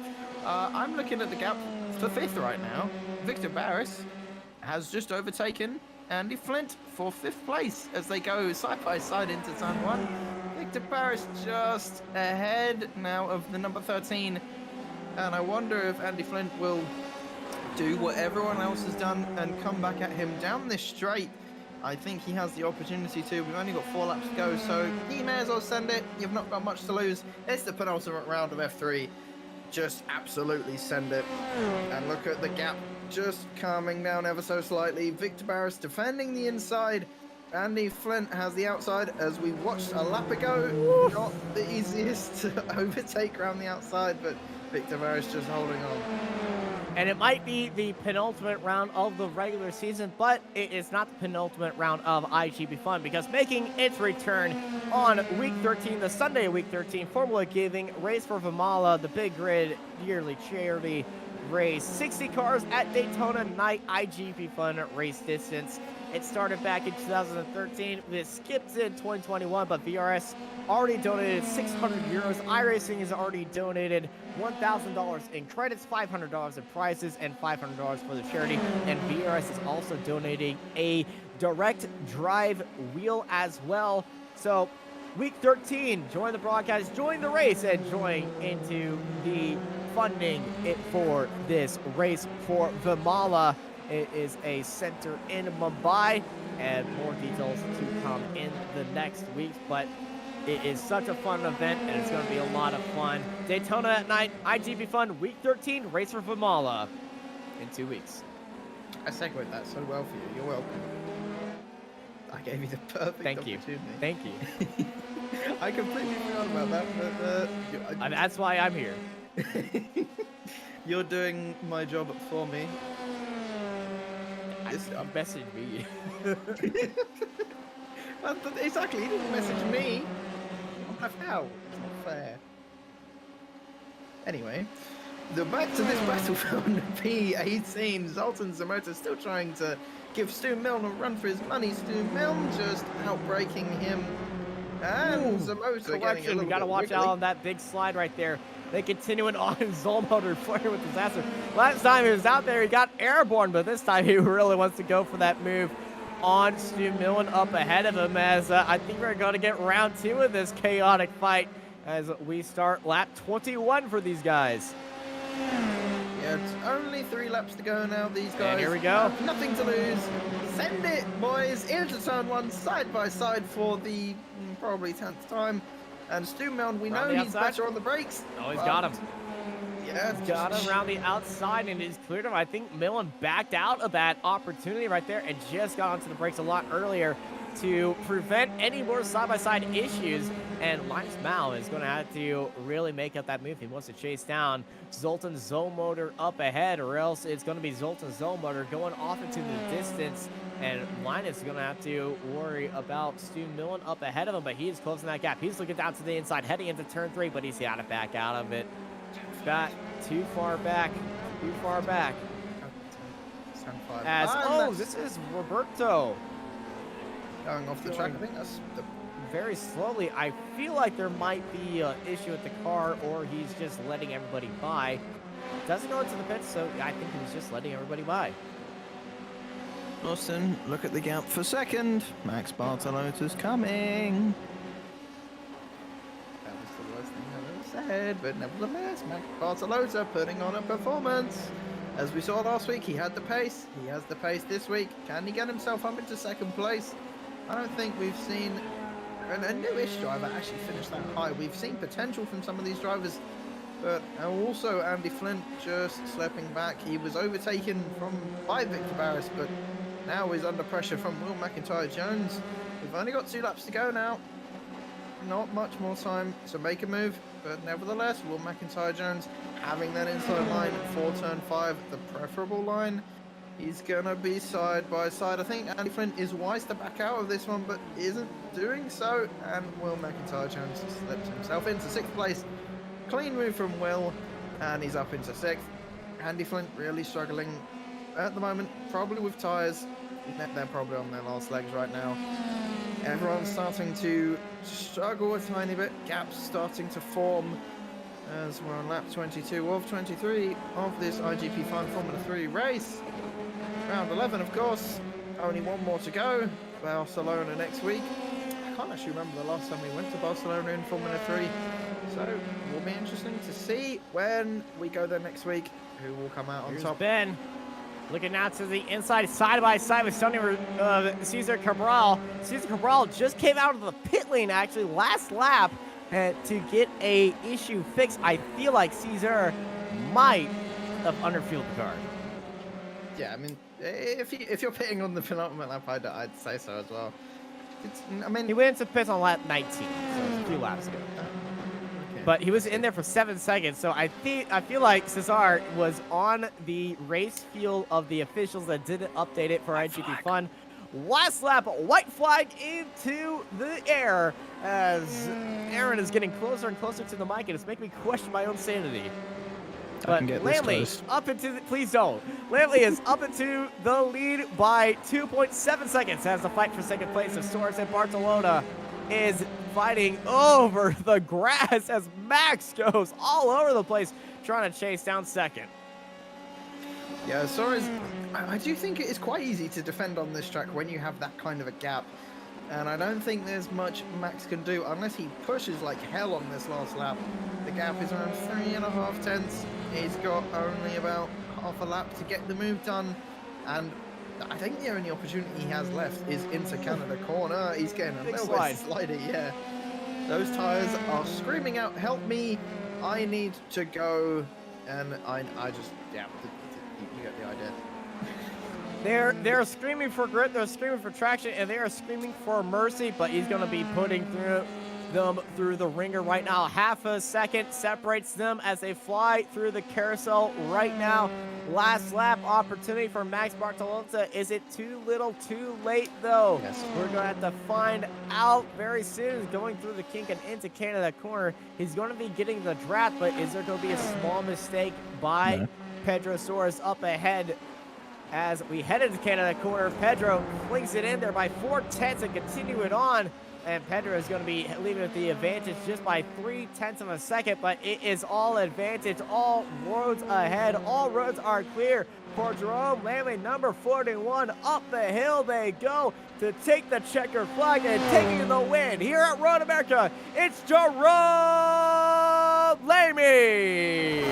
I'm looking at the gap for 5th right now. Victor Barris has just overtaken Andy Flint for 5th place as they go side by side into turn 1. Victor Barris just ahead now of the number 13. And I wonder if Andy Flint will do what everyone else has done and come back at him down this straight. I think he has the opportunity to. We've only got 4 laps to go, so he may as well send it. You've not got much to lose. It's the penultimate round of F3. Just absolutely send it. And look at the gap just calming down ever so slightly. Victor Barris defending the inside. Andy Flint has the outside, as we watched a lap ago. Not the easiest to overtake around the outside, but Victor Barris just holding on. And it might be the penultimate round of the regular season, but it is not the penultimate round of iGPFun, because making its return on week 13, the Sunday week 13, Formula Gaming Race for Vimala, the Big Grid yearly charity race. 60 cars at Daytona night iGPFun race distance. It started back in 2013. It skipped in 2021, but VRS already donated 600 euros. iRacing has already donated $1,000 in credits, $500 in prizes, and $500 for the charity. And VRS is also donating a direct drive wheel as well. So week 13, join the broadcast, join the race, and join into the funding it for this race for Vimala. It is a center in Mumbai, and more details to come in the next week. But it is such a fun event, and it's going to be a lot of fun. Daytona at night, iGPFun, week 13, race for Vimala in 2 weeks. I segued that so well for you. You're welcome. I gave you the perfect opportunity. Thank you. I completely forgot about that, but That's why I'm here. You're doing my job for me. Message me. Exactly, he didn't message me. How? It's not fair. Anyway, back to this battlefield P18. Zoltan Zomotor still trying to give Stu Milne a run for his money. Stu Milne just outbraking him. And Zomotor getting a little we gotta bit watch wiggly. out on that big slide right there. They continuing on Zomotor flirting with disaster. Last time he was out there, he got airborne, but this time he really wants to go for that move on Stu Milne up ahead of him, as I think we're going to get round 2 of this chaotic fight as we start lap 21 for these guys. Yeah, it's only 3 laps to go now. These guys And here we go. have nothing to lose. Send it, boys, into turn 1, side by side for the probably 10th time. And Stu Milne, we know he's better on the brakes. Oh, he's got him. Yeah, He's got him around the outside, and he's cleared him. I think Milne backed out of that opportunity right there and just got onto the brakes a lot earlier to prevent any more side-by-side issues. And Linus Mao is going to have to really make up that move. He wants to chase down Zoltan Zomotor up ahead, or else it's going to be Zoltan Zomotor going off into the distance. And Linus is going to have to worry about Stu Milne up ahead of him, but he is closing that gap. He's looking down to the inside, heading into turn 3, but he's got to back out of it. Got too far back. Too far back. As, this is Roberto. Going off the track, I think that's the... Very slowly. I feel like there might be an issue with the car, or he's just letting everybody by. Doesn't go into the pits, so I think he was just letting everybody by. Austin, look at the gap for second. Max Bartolotto's coming. That was the worst thing I've ever said, but nevertheless, Max Bartolotto putting on a performance. As we saw last week, he had the pace. He has the pace this week. Can he get himself up into second place? I don't think we've seen a newish driver actually finish that high. We've seen potential from some of these drivers, but also Andy Flint just slipping back. He was overtaken by Victor Barris, but now he's under pressure from Will McIntyre Jones. We've only got 2 laps to go now. not much more time to make a move, but nevertheless, Will McIntyre Jones having that inside line for turn 5, the preferable line. He's gonna be side by side. I think Andy Flint is wise to back out of this one, but isn't doing so. And Will McIntyre Jones slipped himself into 6th place. Clean move from Will, and he's up into 6th. Andy Flint really struggling at the moment, probably with tyres. They're probably on their last legs right now. Everyone's starting to struggle a tiny bit. Gaps starting to form as we're on lap 22 of 23 of this iGPFun Formula 3 race. Round 11, of course. Only one more to go. Barcelona next week. I can't actually remember the last time we went to Barcelona in Formula 3. So it will be interesting to see when we go there next week who will come out on Here's top. Ben looking out to the inside, side by side with Cesar Cabral. Cesar Cabral just came out of the pit lane actually last lap to get a issue fixed. I feel like Cesar might have underfueled the car. Yeah, I mean, if you're pitting on the penultimate lap, I'd say so as well. I mean, He went into pits on lap 19, so it's a few laps ago. okay. But he was in there for 7 seconds, so I feel like Cesar was on the race field of the officials that didn't update it for iGP Fun. Last lap, white flag into the air as Aaron is getting closer and closer to the mic, and it's making me question my own sanity. But Lamley up into the, please don't. Lamley is up into the lead by 2.7 seconds as the fight for second place of Soares and Barcelona is fighting over the grass as Max goes all over the place trying to chase down second. Yeah, Soares, I do think it is quite easy to defend on this track when you have that kind of a gap. And I don't think there's much Max can do unless he pushes like hell on this last lap. The gap is around 3.5 tenths. He's got only about half a lap to get the move done. And I think the only opportunity he has left is into Canada corner. He's getting a Big little slide. bit slidey, yeah. Those tires are screaming out, help me, I need to go. And I just, yeah, you get the idea. They're screaming for grip, they're screaming for traction, and they are screaming for mercy, but he's going to be putting them through the ringer right now. Half a second separates them as they fly through the carousel right now. Last lap opportunity for Max Bartolota. Is it too little, too late, though? Yes. We're going to have to find out very soon. He's going through the kink and into Canada corner. He's going to be getting the draft, but is there going to be a small mistake by Pedro Soares up ahead? As we head into Canada corner, Pedro flings it in there by 4/10 and continue it on. And Pedro is going to be leaving with the advantage just by 0.3 of a second, but it is all advantage, all roads ahead, all roads are clear for Jerome Lamley, number 41. Up the hill they go to take the checkered flag and taking the win here at Road America. It's Jerome Lamley.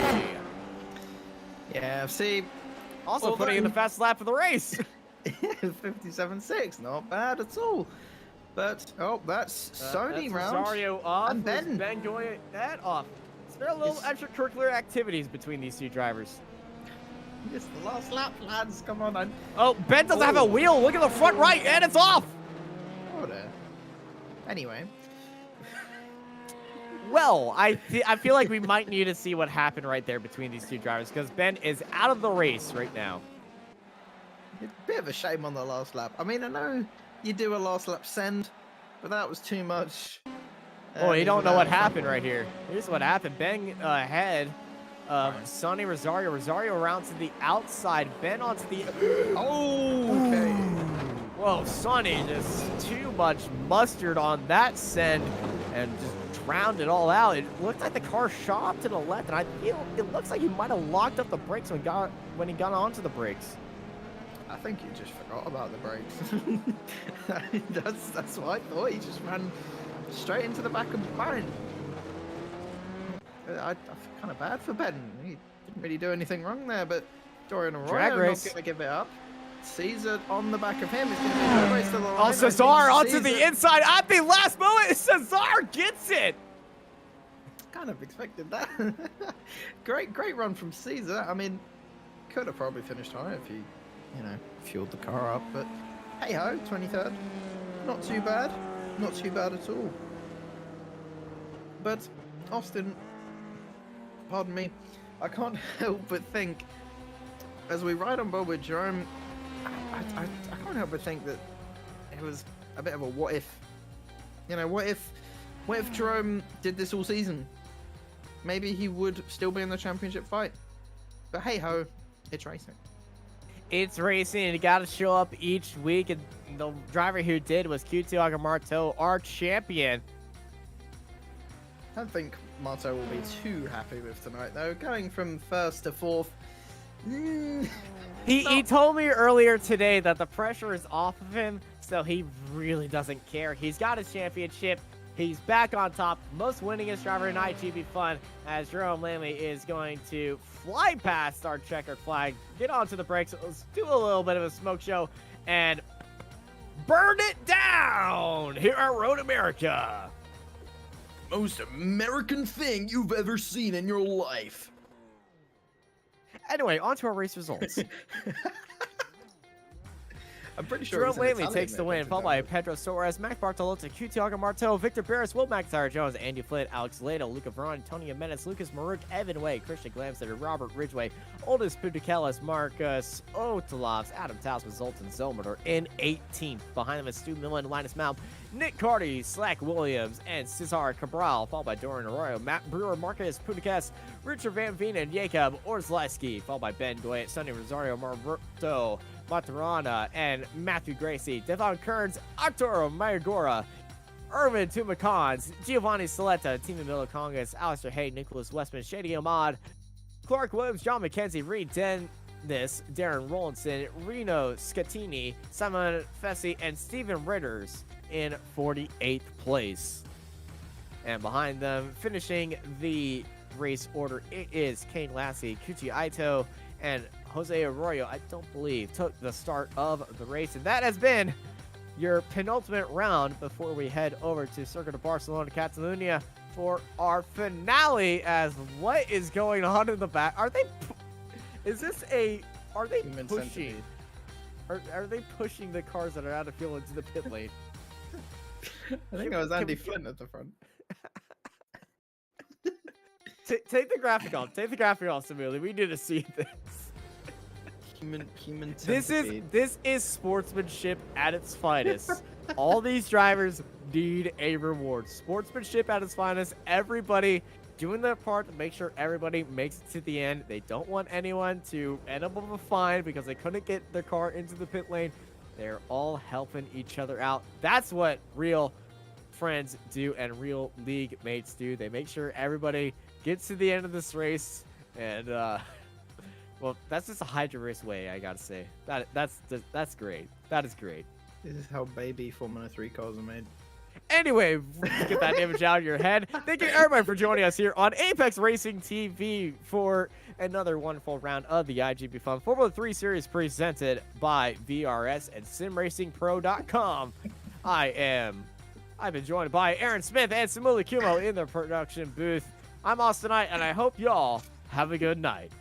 Yeah, see, Also putting in the fastest lap of the race. 57.6, not bad at all. But, oh, that's Sony that's round. Rosario off. And Ben. Ben going that off. Is there a little extracurricular activities between these two drivers? It's the last lap, lads. Come on. Oh, Ben doesn't have a wheel. Look at the front right, and it's off. Oh, there. Anyway. Well, I feel like we might need to see what happened right there between these two drivers because Ben is out of the race right now. It's a bit of a shame on the last lap. I mean, I know you do a last lap send, but that was too much. Oh, you don't know what happened right here. Here's what happened. Ben ahead of Sonny Rosario. Rosario around to the outside. Ben onto the... Oh, okay. Whoa, Sonny just too much mustard on that send and just drowned it all out. It looked like the car shot off to the left, and I feel it looks like he might have locked up the brakes when he got onto the brakes. I think you just forgot about the brakes. that's what I thought. He just ran straight into the back of mine. I feel kind of bad for Ben. He didn't really do anything wrong there, but Dorian Arroyo Drag not race. going to give it up. Caesar on the back of him. It's going to be a race to the line. Oh, I Cesar think onto the Caesar- inside at the last moment. Cesar gets it. Kind of expected that. great run from Caesar. I mean, could have probably finished higher if he, fueled the car up. But hey ho, 23rd. Not too bad. Not too bad at all. But Austin, pardon me, I can't help but think, as we ride on board with Jerome, I can't help but think that it was a bit of a what if. You know, what if Jerome did this all season? Maybe he would still be in the championship fight. But hey ho, it's racing. It's racing, and you got to show up each week. And the driver who did was Q2 Marteau, our champion. I don't think Marteau will be too happy with tonight, though. Going from first to fourth. He told me earlier today that the pressure is off of him, so he really doesn't care. He's got his championship. He's back on top, most winningest driver in iGPFun, as Jerome Lamley is going to fly past our checkered flag, get onto the brakes, let's do a little bit of a smoke show, and burn it down here at Road America. Most American thing you've ever seen in your life. Anyway, on to our race results. I'm pretty sure Jerome Lamley takes the win, followed by Pedro Soares, Max Bartolota, Q2 Marteau, Victor Barris, Will McIntyre Jones, Andy Flynn, Alex Lato, Luca Veron, Antonio Menace, Lucas Maruk, Evan Way, Christian Glamstetter, Robert Ridgway, Oldest Pudukelis, Marcus Otalovs, Adam Tausman, Zoltan Zomator in 18th. Behind them is Stu Millen, Linus Mount, Nick Carty, Slack Williams, and Cesar Cabral, followed by Dorian Arroyo, Matt Brewer, Marcus Pudukas, Richard Van Veen, and Jacob Orzleski, followed by Ben Goyet, Sonny Rosario, Marberto Matarana, and Matthew Gracie, Devon Kearns, Arturo Mayagora, Irvin Tumakons, Giovanni Saletta, Timo Milicongas, Alistair Hay, Nicholas Westman, Shady Ahmad, Clark Williams, John McKenzie, Reed Dennis, Darren Rollinson, Reno Scatini, Simon Fessy, and Steven Ritters in 48th place. And behind them, finishing the race order, it is Kane Lassie, Kuchi Aito, and Jose Arroyo, I don't believe, took the start of the race. And that has been your penultimate round before we head over to Circuit of Barcelona, Catalunya for our finale. As what is going on in the back? Are they pushing? Are they pushing the cars that are out of fuel into the pit lane? I think it was Andy Flynn at the front. Take the graphic off. Take the graphic off, Samuli. We need to see this. Human This is sportsmanship at its finest. All these drivers need a reward. Sportsmanship at its finest. Everybody doing their part to make sure everybody makes it to the end. They don't want anyone to end up with a fine because they couldn't get their car into the pit lane. They're all helping each other out. That's what real friends do and real league mates do. They make sure everybody gets to the end of this race. And well, that's just a Hydra race way, I gotta say. That's great. That is great. This is how baby Formula 3 cars are made. Anyway, get that image out of your head. Thank you everybody for joining us here on Apex Racing TV for another wonderful round of the iGPFun Formula 3 Series presented by VRS and SimRacingPro.com. I've been joined by Aaron Smith and Samuli Kumo in the production booth. I'm Austin Knight, and I hope y'all have a good night.